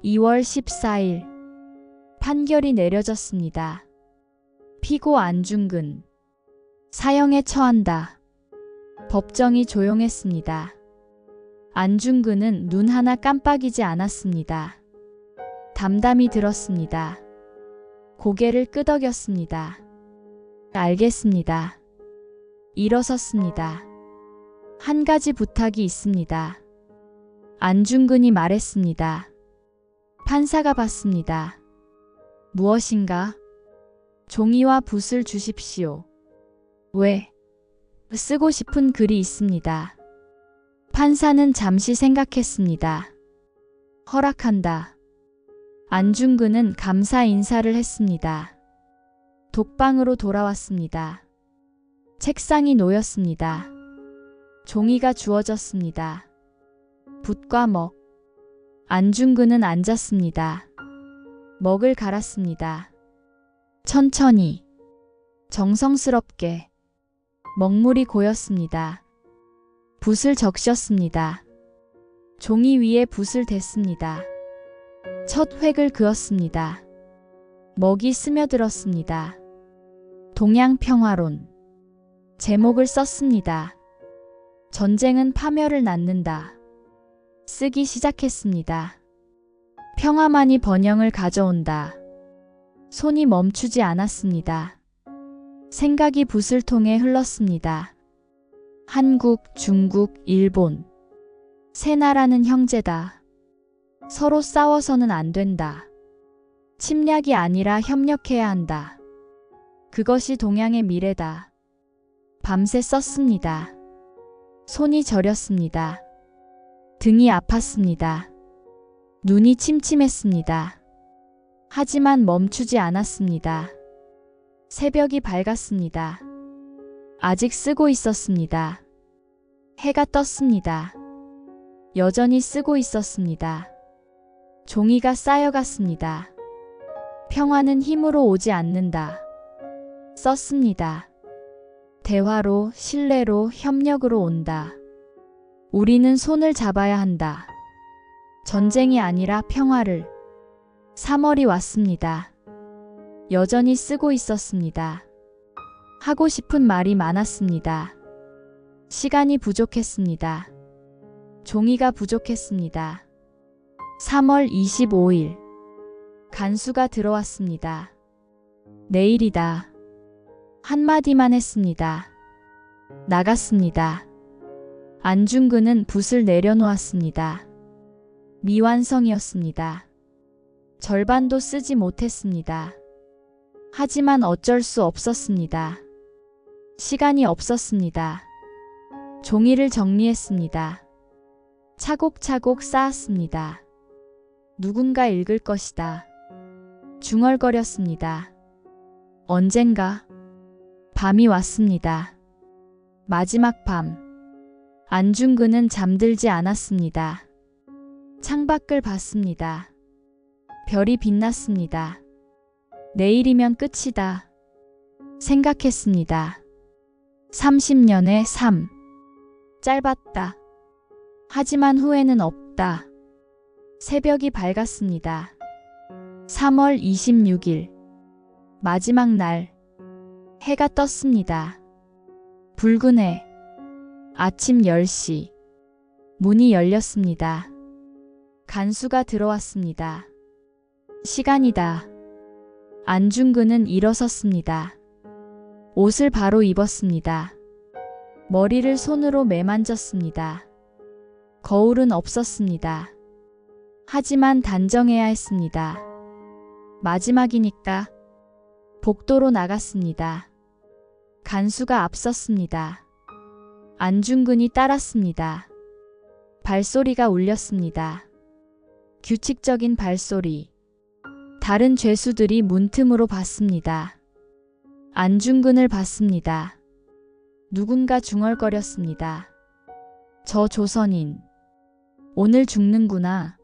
2월 14일 판결이 내려졌습니다. 피고 안중근 사형에 처한다. 법정이 조용했습니다. 안중근은 눈 하나 깜빡이지 않았습니다. 담담히 들었습니다. 고개를 끄덕였습니다. 알겠습니다. 일어섰습니다. 한 가지 부탁이 있습니다. 안중근이 말했습니다. 판사가 받습니다. 무엇인가? 종이와 붓을 주십시오. 왜? 쓰고 싶은 글이 있습니다. 판사는 잠시 생각했습니다. 허락한다. 안중근은 감사 인사를 했습니다. 독방으로 돌아왔습니다. 책상이 놓였습니다. 종이가 주어졌습니다. 붓과 먹. 안중근은 앉았습니다. 먹을 갈았습니다. 천천히, 정성스럽게, 먹물이 고였습니다. 붓을 적셨습니다. 종이 위에 붓을 댔습니다. 첫 획을 그었습니다. 먹이 스며들었습니다. 동양평화론. 제목을 썼습니다. 전쟁은 파멸을 낳는다. 쓰기 시작했습니다. 평화만이 번영을 가져온다. 손이 멈추지 않았습니다. 생각이 붓을 통해 흘렀습니다. 한국, 중국, 일본. 세 나라는 형제다. 서로 싸워서는 안 된다. 침략이 아니라 협력해야 한다. 그것이 동양의 미래다. 밤새 썼습니다. 손이 저렸습니다. 등이 아팠습니다. 눈이 침침했습니다. 하지만 멈추지 않았습니다. 새벽이 밝았습니다. 아직 쓰고 있었습니다. 해가 떴습니다. 여전히 쓰고 있었습니다. 종이가 쌓여갔습니다. 평화는 힘으로 오지 않는다. 썼습니다. 대화로, 신뢰로, 협력으로 온다. 우리는 손을 잡아야 한다. 전쟁이 아니라 평화를. 3월이 왔습니다. 여전히 쓰고 있었습니다. 하고 싶은 말이 많았습니다. 시간이 부족했습니다. 종이가 부족했습니다. 3월 25일. 간수가 들어왔습니다. 내일이다. 한마디만 했습니다. 나갔습니다. 안중근은 붓을 내려놓았습니다. 미완성이었습니다. 절반도 쓰지 못했습니다. 하지만 어쩔 수 없었습니다. 시간이 없었습니다. 종이를 정리했습니다. 차곡차곡 쌓았습니다. 누군가 읽을 것이다. 중얼거렸습니다. 언젠가 밤이 왔습니다. 마지막 밤. 안중근은 잠들지 않았습니다. 창밖을 봤습니다. 별이 빛났습니다. 내일이면 끝이다. 생각했습니다. 30년의 삶. 짧았다. 하지만 후회는 없다. 새벽이 밝았습니다. 3월 26일. 마지막 날. 해가 떴습니다. 붉은 해. 아침 10시. 문이 열렸습니다. 간수가 들어왔습니다. 시간이다. 안중근은 일어섰습니다. 옷을 바로 입었습니다. 머리를 손으로 매만졌습니다. 거울은 없었습니다. 하지만 단정해야 했습니다. 마지막이니까. 복도로 나갔습니다. 간수가 앞섰습니다. 안중근이 따랐습니다. 발소리가 울렸습니다. 규칙적인 발소리. 다른 죄수들이 문틈으로 봤습니다. 안중근을 봤습니다. 누군가 중얼거렸습니다. 저 조선인. 오늘 죽는구나.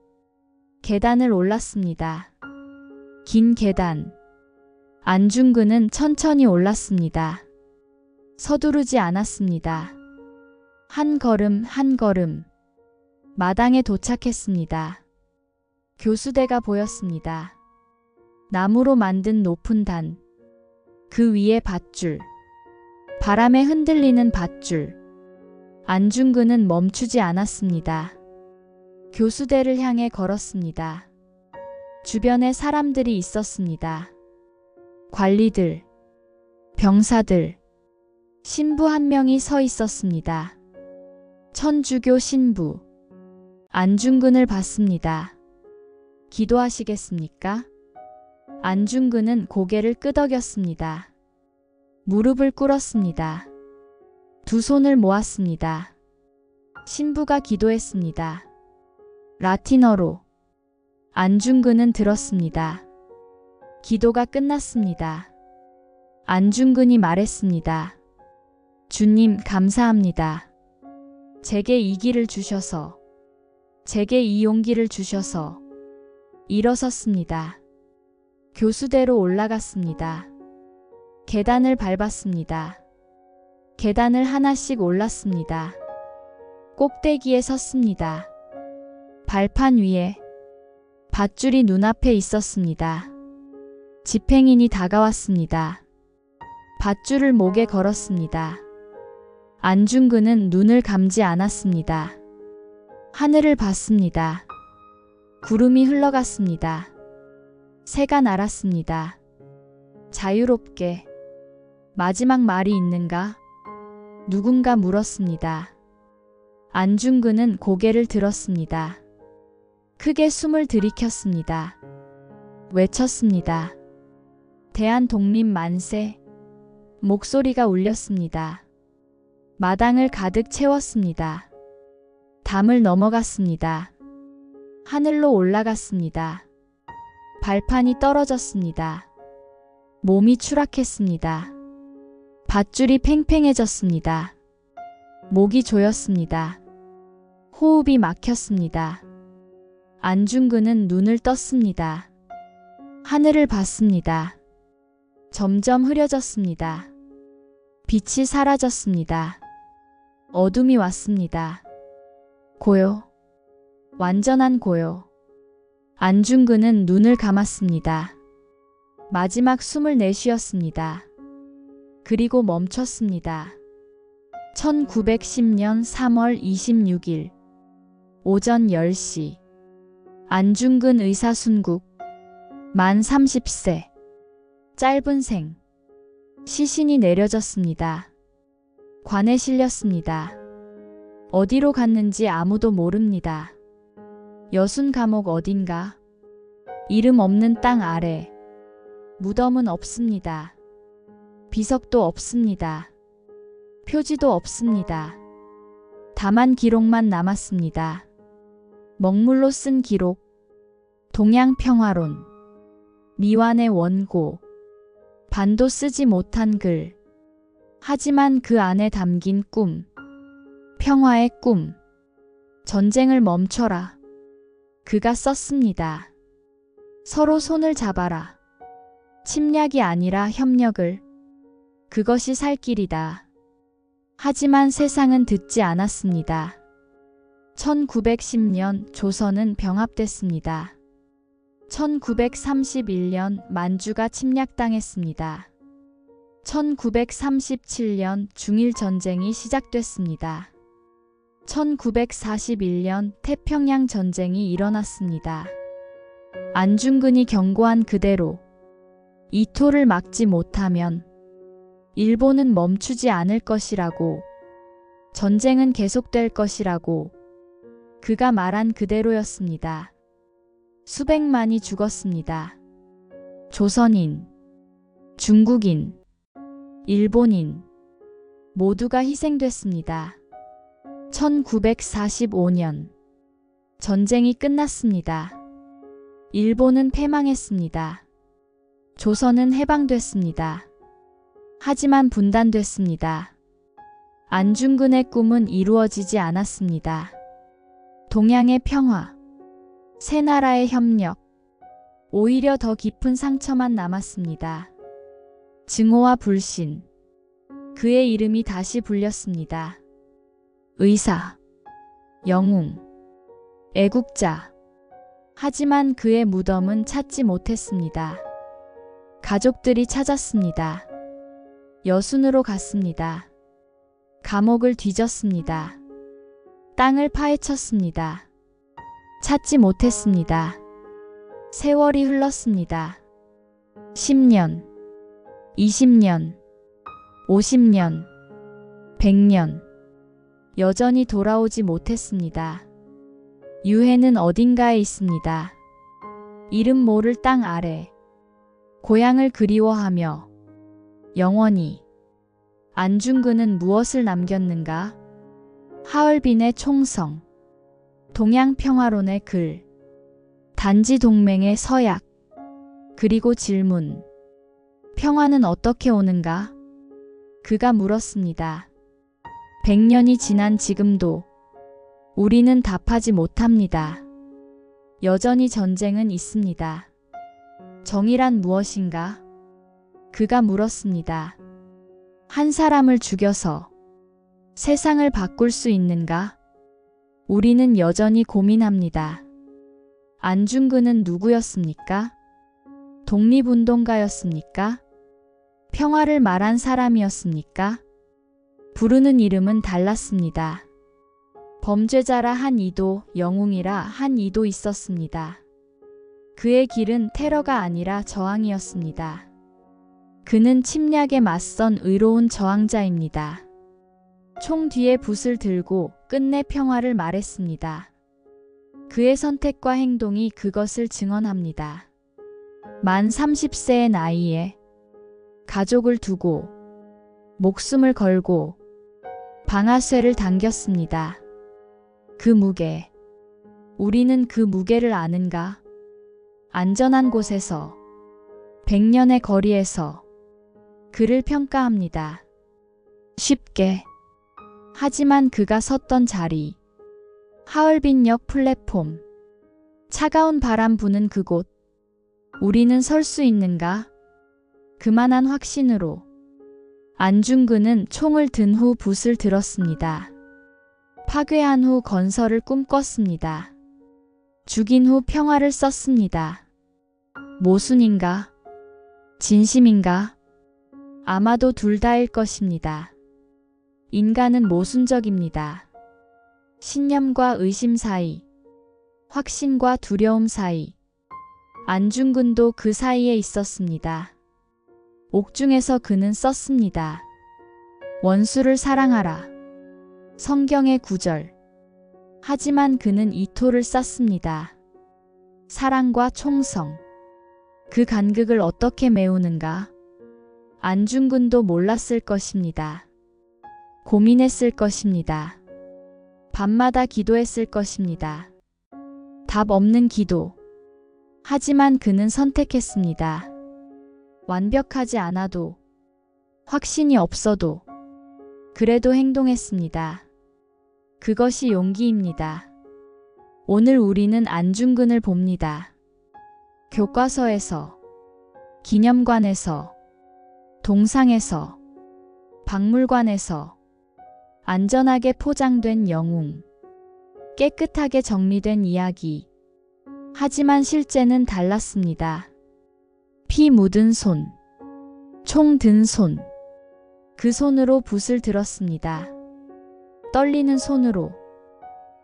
계단을 올랐습니다. 긴 계단. 안중근은 천천히 올랐습니다. 서두르지 않았습니다. 한 걸음 한 걸음. 마당에 도착했습니다. 교수대가 보였습니다. 나무로 만든 높은 단. 그 위에 밧줄. 바람에 흔들리는 밧줄. 안중근은 멈추지 않았습니다. 교수대를 향해 걸었습니다. 주변에 사람들이 있었습니다. 관리들, 병사들, 신부 한 명이 서 있었습니다. 천주교 신부. 안중근을 봤습니다. 기도하시겠습니까? 안중근은 고개를 끄덕였습니다. 무릎을 꿇었습니다. 두 손을 모았습니다. 신부가 기도했습니다. 라틴어로. 안중근은 들었습니다. 기도가 끝났습니다. 안중근이 말했습니다. 주님 감사합니다. 제게 이 길을 주셔서, 제게 이 용기를 주셔서. 일어섰습니다. 교수대로 올라갔습니다. 계단을 밟았습니다. 계단을 하나씩 올랐습니다. 꼭대기에 섰습니다. 발판 위에 밧줄이 눈앞에 있었습니다. 집행인이 다가왔습니다. 밧줄을 목에 걸었습니다. 안중근은 눈을 감지 않았습니다. 하늘을 봤습니다. 구름이 흘러갔습니다. 새가 날았습니다. 자유롭게. 마지막 말이 있는가? 누군가 물었습니다. 안중근은 고개를 들었습니다. 크게 숨을 들이켰습니다. 외쳤습니다. 대한독립 만세. 목소리가 울렸습니다. 마당을 가득 채웠습니다. 담을 넘어갔습니다. 하늘로 올라갔습니다. 발판이 떨어졌습니다. 몸이 추락했습니다. 밧줄이 팽팽해졌습니다. 목이 조였습니다. 호흡이 막혔습니다. 안중근은 눈을 떴습니다. 하늘을 봤습니다. 점점 흐려졌습니다. 빛이 사라졌습니다. 어둠이 왔습니다. 고요. 완전한 고요. 안중근은 눈을 감았습니다. 마지막 숨을 내쉬었습니다. 그리고 멈췄습니다. 1910년 3월 26일 오전 10시 안중근 의사 순국 만 30세 짧은 생 시신이 내려졌습니다. 관에 실렸습니다. 어디로 갔는지 아무도 모릅니다. 여순 감옥 어딘가? 이름 없는 땅 아래. 무덤은 없습니다. 비석도 없습니다. 표지도 없습니다. 다만 기록만 남았습니다. 먹물로 쓴 기록. 동양평화론. 미완의 원고. 반도 쓰지 못한 글. 하지만 그 안에 담긴 꿈. 평화의 꿈. 전쟁을 멈춰라. 그가 썼습니다. 서로 손을 잡아라. 침략이 아니라 협력을. 그것이 살 길이다. 하지만 세상은 듣지 않았습니다. 1910년 조선은 병합됐습니다. 1931년 만주가 침략당했습니다. 1937년 중일전쟁이 시작됐습니다. 1941년 태평양 전쟁이 일어났습니다. 안중근이 경고한 그대로 이토를 막지 못하면 일본은 멈추지 않을 것이라고, 전쟁은 계속될 것이라고, 그가 말한 그대로였습니다. 수백만이 죽었습니다. 조선인, 중국인, 일본인 모두가 희생됐습니다. 1945년 전쟁이 끝났습니다. 일본은 패망했습니다. 조선은 해방됐습니다. 하지만 분단됐습니다. 안중근의 꿈은 이루어지지 않았습니다. 동양의 평화, 세 나라의 협력, 오히려 더 깊은 상처만 남았습니다. 증오와 불신, 그의 이름이 다시 불렸습니다. 의사, 영웅, 애국자. 하지만 그의 무덤은 찾지 못했습니다. 가족들이 찾았습니다. 여순으로 갔습니다. 감옥을 뒤졌습니다. 땅을 파헤쳤습니다. 찾지 못했습니다. 세월이 흘렀습니다. 10년, 20년, 50년, 100년. 여전히 돌아오지 못했습니다. 유해는 어딘가에 있습니다. 이름 모를 땅 아래. 고향을 그리워하며 영원히. 안중근은 무엇을 남겼는가? 하얼빈의 총성, 동양평화론의 글, 단지동맹의 서약, 그리고 질문. 평화는 어떻게 오는가? 그가 물었습니다. 100년이 지난 지금도 우리는 답하지 못합니다. 여전히 전쟁은 있습니다. 정의란 무엇인가? 그가 물었습니다. 한 사람을 죽여서 세상을 바꿀 수 있는가? 우리는 여전히 고민합니다. 안중근은 누구였습니까? 독립운동가였습니까? 평화를 말한 사람이었습니까? 부르는 이름은 달랐습니다. 범죄자라 한 이도, 영웅이라 한 이도 있었습니다. 그의 길은 테러가 아니라 저항이었습니다. 그는 침략에 맞선 의로운 저항자입니다. 총 뒤에 붓을 들고 끝내 평화를 말했습니다. 그의 선택과 행동이 그것을 증언합니다. 만 30세의 나이에 가족을 두고 목숨을 걸고 방아쇠를 당겼습니다. 그 무게, 우리는 그 무게를 아는가? 안전한 곳에서, 100년의 거리에서 그를 평가합니다. 쉽게. 하지만 그가 섰던 자리, 하얼빈역 플랫폼, 차가운 바람 부는 그곳, 우리는 설 수 있는가? 그만한 확신으로 안중근은 총을 든 후 붓을 들었습니다. 파괴한 후 건설을 꿈꿨습니다. 죽인 후 평화를 썼습니다. 모순인가? 진심인가? 아마도 둘 다일 것입니다. 인간은 모순적입니다. 신념과 의심 사이, 확신과 두려움 사이, 안중근도 그 사이에 있었습니다. 옥중에서 그는 썼습니다. 원수를 사랑하라. 성경의 구절. 하지만 그는 이토를 쌌습니다. 사랑과 총성. 그 간극을 어떻게 메우는가? 안중근도 몰랐을 것입니다. 고민했을 것입니다. 밤마다 기도했을 것입니다. 답 없는 기도. 하지만 그는 선택했습니다. 완벽하지 않아도, 확신이 없어도, 그래도 행동했습니다. 그것이 용기입니다. 오늘 우리는 안중근을 봅니다. 교과서에서, 기념관에서, 동상에서, 박물관에서, 안전하게 포장된 영웅, 깨끗하게 정리된 이야기. 하지만 실제는 달랐습니다. 피 묻은 손, 총 든 손, 그 손으로 붓을 들었습니다. 떨리는 손으로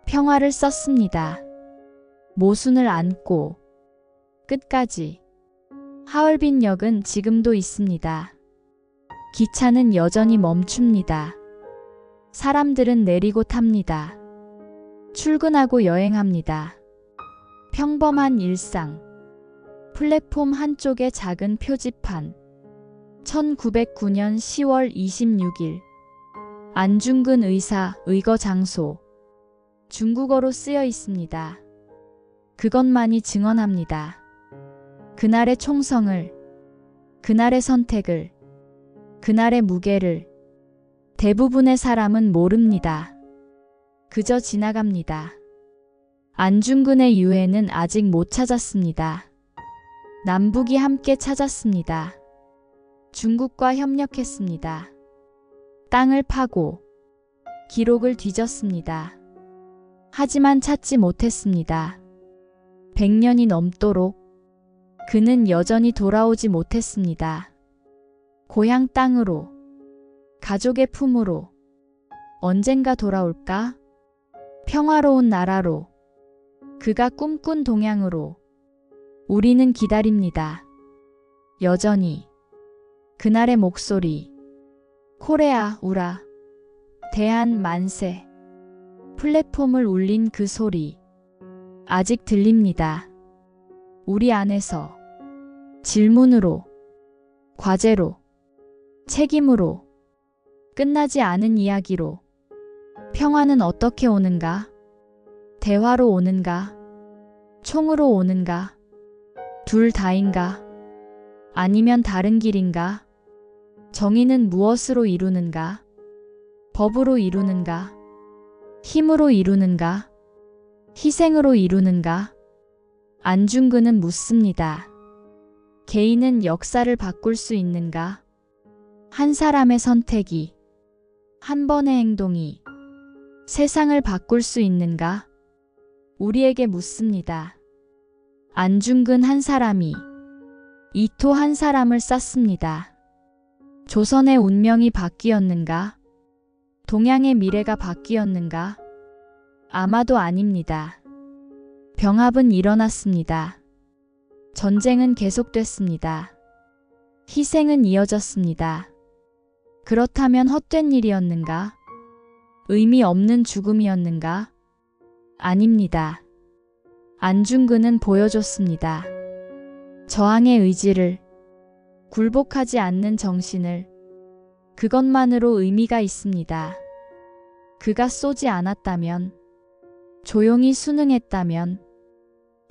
평화를 썼습니다. 모순을 안고 끝까지. 하얼빈역은 지금도 있습니다. 기차는 여전히 멈춥니다. 사람들은 내리고 탑니다. 출근하고 여행합니다. 평범한 일상. 플랫폼 한쪽에 작은 표지판. 1909년 10월 26일. 안중근 의사, 의거 장소. 중국어로 쓰여 있습니다. 그것만이 증언합니다. 그날의 총성을, 그날의 선택을, 그날의 무게를 대부분의 사람은 모릅니다. 그저 지나갑니다. 안중근의 유해는 아직 못 찾았습니다. 남북이 함께 찾았습니다. 중국과 협력했습니다. 땅을 파고 기록을 뒤졌습니다. 하지만 찾지 못했습니다. 100년이 넘도록 그는 여전히 돌아오지 못했습니다. 고향 땅으로, 가족의 품으로. 언젠가 돌아올까? 평화로운 나라로, 그가 꿈꾼 동양으로. 우리는 기다립니다. 여전히. 그날의 목소리. 코레아, 우라. 대한, 만세. 플랫폼을 울린 그 소리. 아직 들립니다. 우리 안에서. 질문으로, 과제로, 책임으로, 끝나지 않은 이야기로. 평화는 어떻게 오는가? 대화로 오는가? 총으로 오는가? 둘 다인가? 아니면 다른 길인가? 정의는 무엇으로 이루는가? 법으로 이루는가? 힘으로 이루는가? 희생으로 이루는가? 안중근은 묻습니다. 개인은 역사를 바꿀 수 있는가? 한 사람의 선택이, 한 번의 행동이 세상을 바꿀 수 있는가? 우리에게 묻습니다. 안중근 한 사람이 이토 한 사람을 쐈습니다. 조선의 운명이 바뀌었는가? 동양의 미래가 바뀌었는가? 아마도 아닙니다. 병합은 일어났습니다. 전쟁은 계속됐습니다. 희생은 이어졌습니다. 그렇다면 헛된 일이었는가? 의미 없는 죽음이었는가? 아닙니다. 안중근은 보여줬습니다. 저항의 의지를, 굴복하지 않는 정신을. 그것만으로 의미가 있습니다. 그가 쏘지 않았다면, 조용히 순응했다면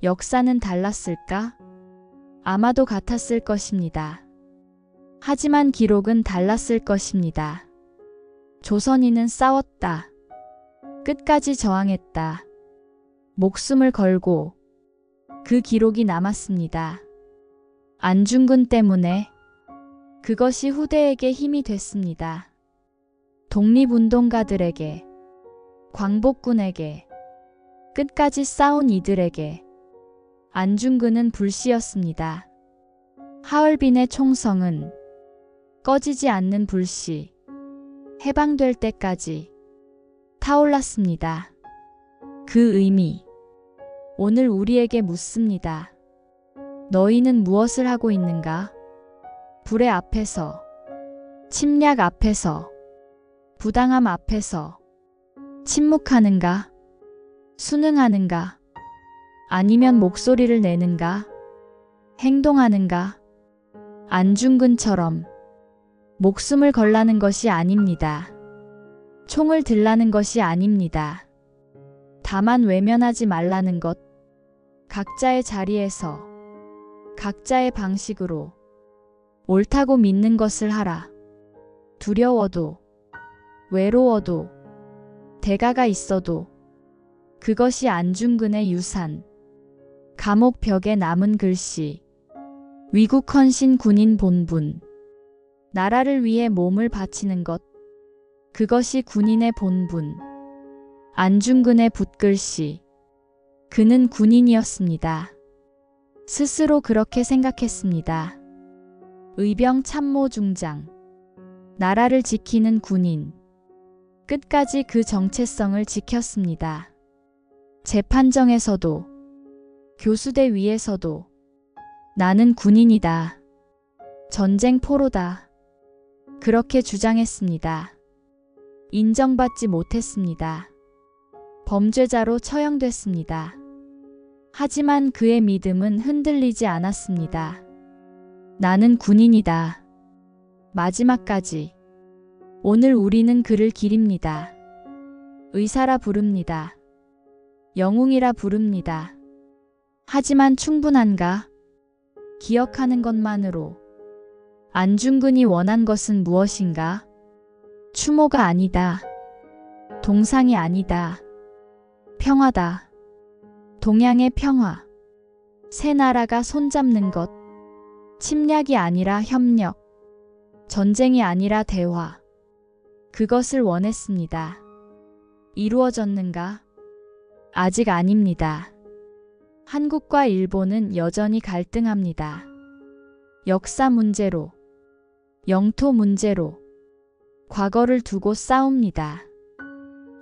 역사는 달랐을까? 아마도 같았을 것입니다. 하지만 기록은 달랐을 것입니다. 조선인은 싸웠다. 끝까지 저항했다. 목숨을 걸고 그 기록이 남았습니다. 안중근 때문에 그것이 후대에게 힘이 됐습니다. 독립운동가들에게, 광복군에게, 끝까지 싸운 이들에게 안중근은 불씨였습니다. 하얼빈의 총성은 꺼지지 않는 불씨, 해방될 때까지 타올랐습니다. 그 의미, 오늘 우리에게 묻습니다. 너희는 무엇을 하고 있는가? 불의 앞에서, 침략 앞에서, 부당함 앞에서 침묵하는가? 순응하는가? 아니면 목소리를 내는가? 행동하는가? 안중근처럼 목숨을 걸라는 것이 아닙니다. 총을 들라는 것이 아닙니다. 다만 외면하지 말라는 것. 각자의 자리에서, 각자의 방식으로 옳다고 믿는 것을 하라. 두려워도, 외로워도, 대가가 있어도 그것이 안중근의 유산. 감옥 벽에 남은 글씨. 위국 헌신 군인 본분. 나라를 위해 몸을 바치는 것. 그것이 군인의 본분. 안중근의 붓글씨. 그는 군인이었습니다. 스스로 그렇게 생각했습니다. 의병 참모 중장. 나라를 지키는 군인. 끝까지 그 정체성을 지켰습니다. 재판정에서도, 교수대 위에서도 나는 군인이다. 전쟁 포로다. 그렇게 주장했습니다. 인정받지 못했습니다. 범죄자로 처형됐습니다. 하지만 그의 믿음은 흔들리지 않았습니다. 나는 군인이다. 마지막까지. 오늘 우리는 그를 기립니다. 의사라 부릅니다. 영웅이라 부릅니다. 하지만 충분한가? 기억하는 것만으로. 안중근이 원한 것은 무엇인가? 추모가 아니다. 동상이 아니다. 평화다. 동양의 평화. 새 나라가 손잡는 것. 침략이 아니라 협력. 전쟁이 아니라 대화. 그것을 원했습니다. 이루어졌는가? 아직 아닙니다. 한국과 일본은 여전히 갈등합니다. 역사 문제로, 영토 문제로 과거를 두고 싸웁니다.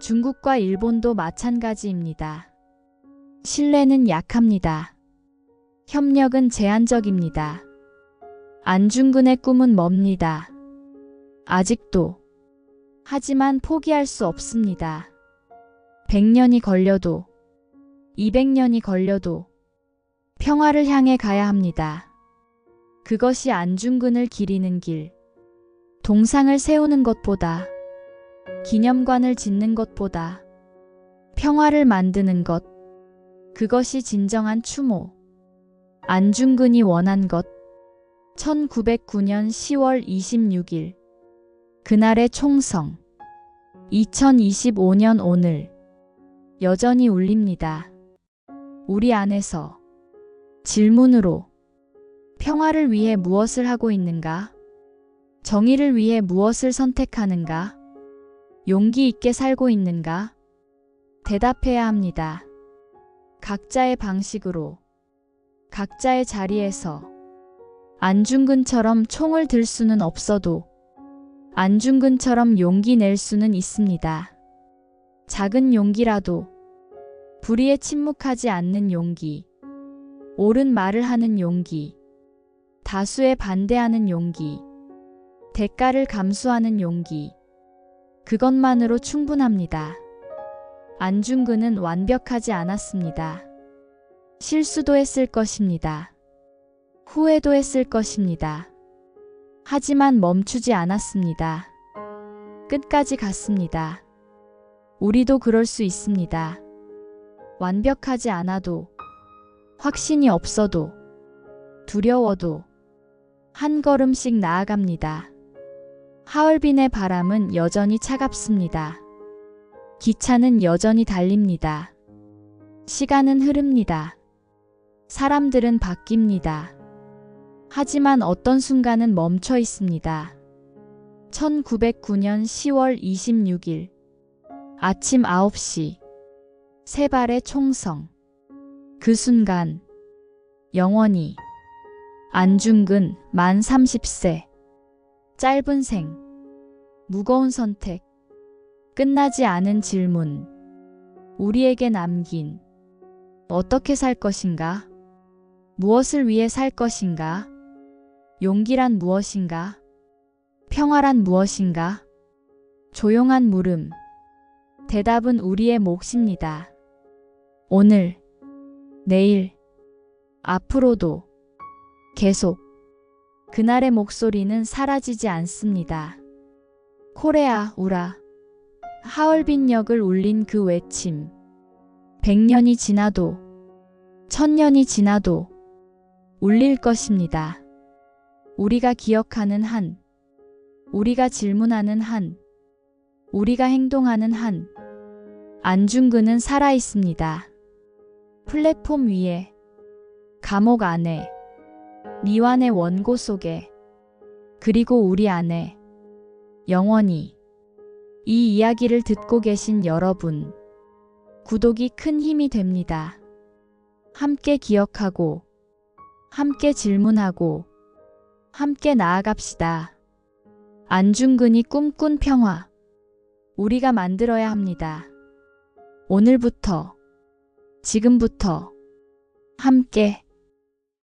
중국과 일본도 마찬가지입니다. 신뢰는 약합니다. 협력은 제한적입니다. 안중근의 꿈은 멉니다. 아직도. 하지만 포기할 수 없습니다. 100년이 걸려도, 200년이 걸려도 평화를 향해 가야 합니다. 그것이 안중근을 기리는 길. 동상을 세우는 것보다, 기념관을 짓는 것보다 평화를 만드는 것. 그것이 진정한 추모. 안중근이 원한 것. 1909년 10월 26일. 그날의 총성. 2025년 오늘. 여전히 울립니다. 우리 안에서. 질문으로. 평화를 위해 무엇을 하고 있는가? 정의를 위해 무엇을 선택하는가? 용기 있게 살고 있는가? 대답해야 합니다. 각자의 방식으로, 각자의 자리에서. 안중근처럼 총을 들 수는 없어도 안중근처럼 용기 낼 수는 있습니다. 작은 용기라도, 불의에 침묵하지 않는 용기, 옳은 말을 하는 용기, 다수에 반대하는 용기, 대가를 감수하는 용기, 그것만으로 충분합니다. 안중근은 완벽하지 않았습니다. 실수도 했을 것입니다. 후회도 했을 것입니다. 하지만 멈추지 않았습니다. 끝까지 갔습니다. 우리도 그럴 수 있습니다. 완벽하지 않아도, 확신이 없어도, 두려워도 한 걸음씩 나아갑니다. 하얼빈의 바람은 여전히 차갑습니다. 기차는 여전히 달립니다. 시간은 흐릅니다. 사람들은 바뀝니다. 하지만 어떤 순간은 멈춰 있습니다. 1909년 10월 26일 아침 9시 세 발의 총성. 그 순간 영원히 안중근 만 30세. 짧은 생, 무거운 선택, 끝나지 않은 질문. 우리에게 남긴 어떻게 살 것인가? 무엇을 위해 살 것인가? 용기란 무엇인가? 평화란 무엇인가? 조용한 물음. 대답은 우리의 몫입니다. 오늘, 내일, 앞으로도 계속 그날의 목소리는 사라지지 않습니다. 코레아 우라. 하얼빈역을 울린 그 외침. 100년이 지나도, 1000년이 지나도 울릴 것입니다. 우리가 기억하는 한, 우리가 질문하는 한, 우리가 행동하는 한. 안중근은 살아있습니다. 플랫폼 위에, 감옥 안에, 미완의 원고 속에, 그리고 우리 안에, 영원히. 이 이야기를 듣고 계신 여러분, 구독이 큰 힘이 됩니다. 함께 기억하고, 함께 질문하고, 함께 나아갑시다. 안중근이 꿈꾼 평화, 우리가 만들어야 합니다. 오늘부터, 지금부터, 함께.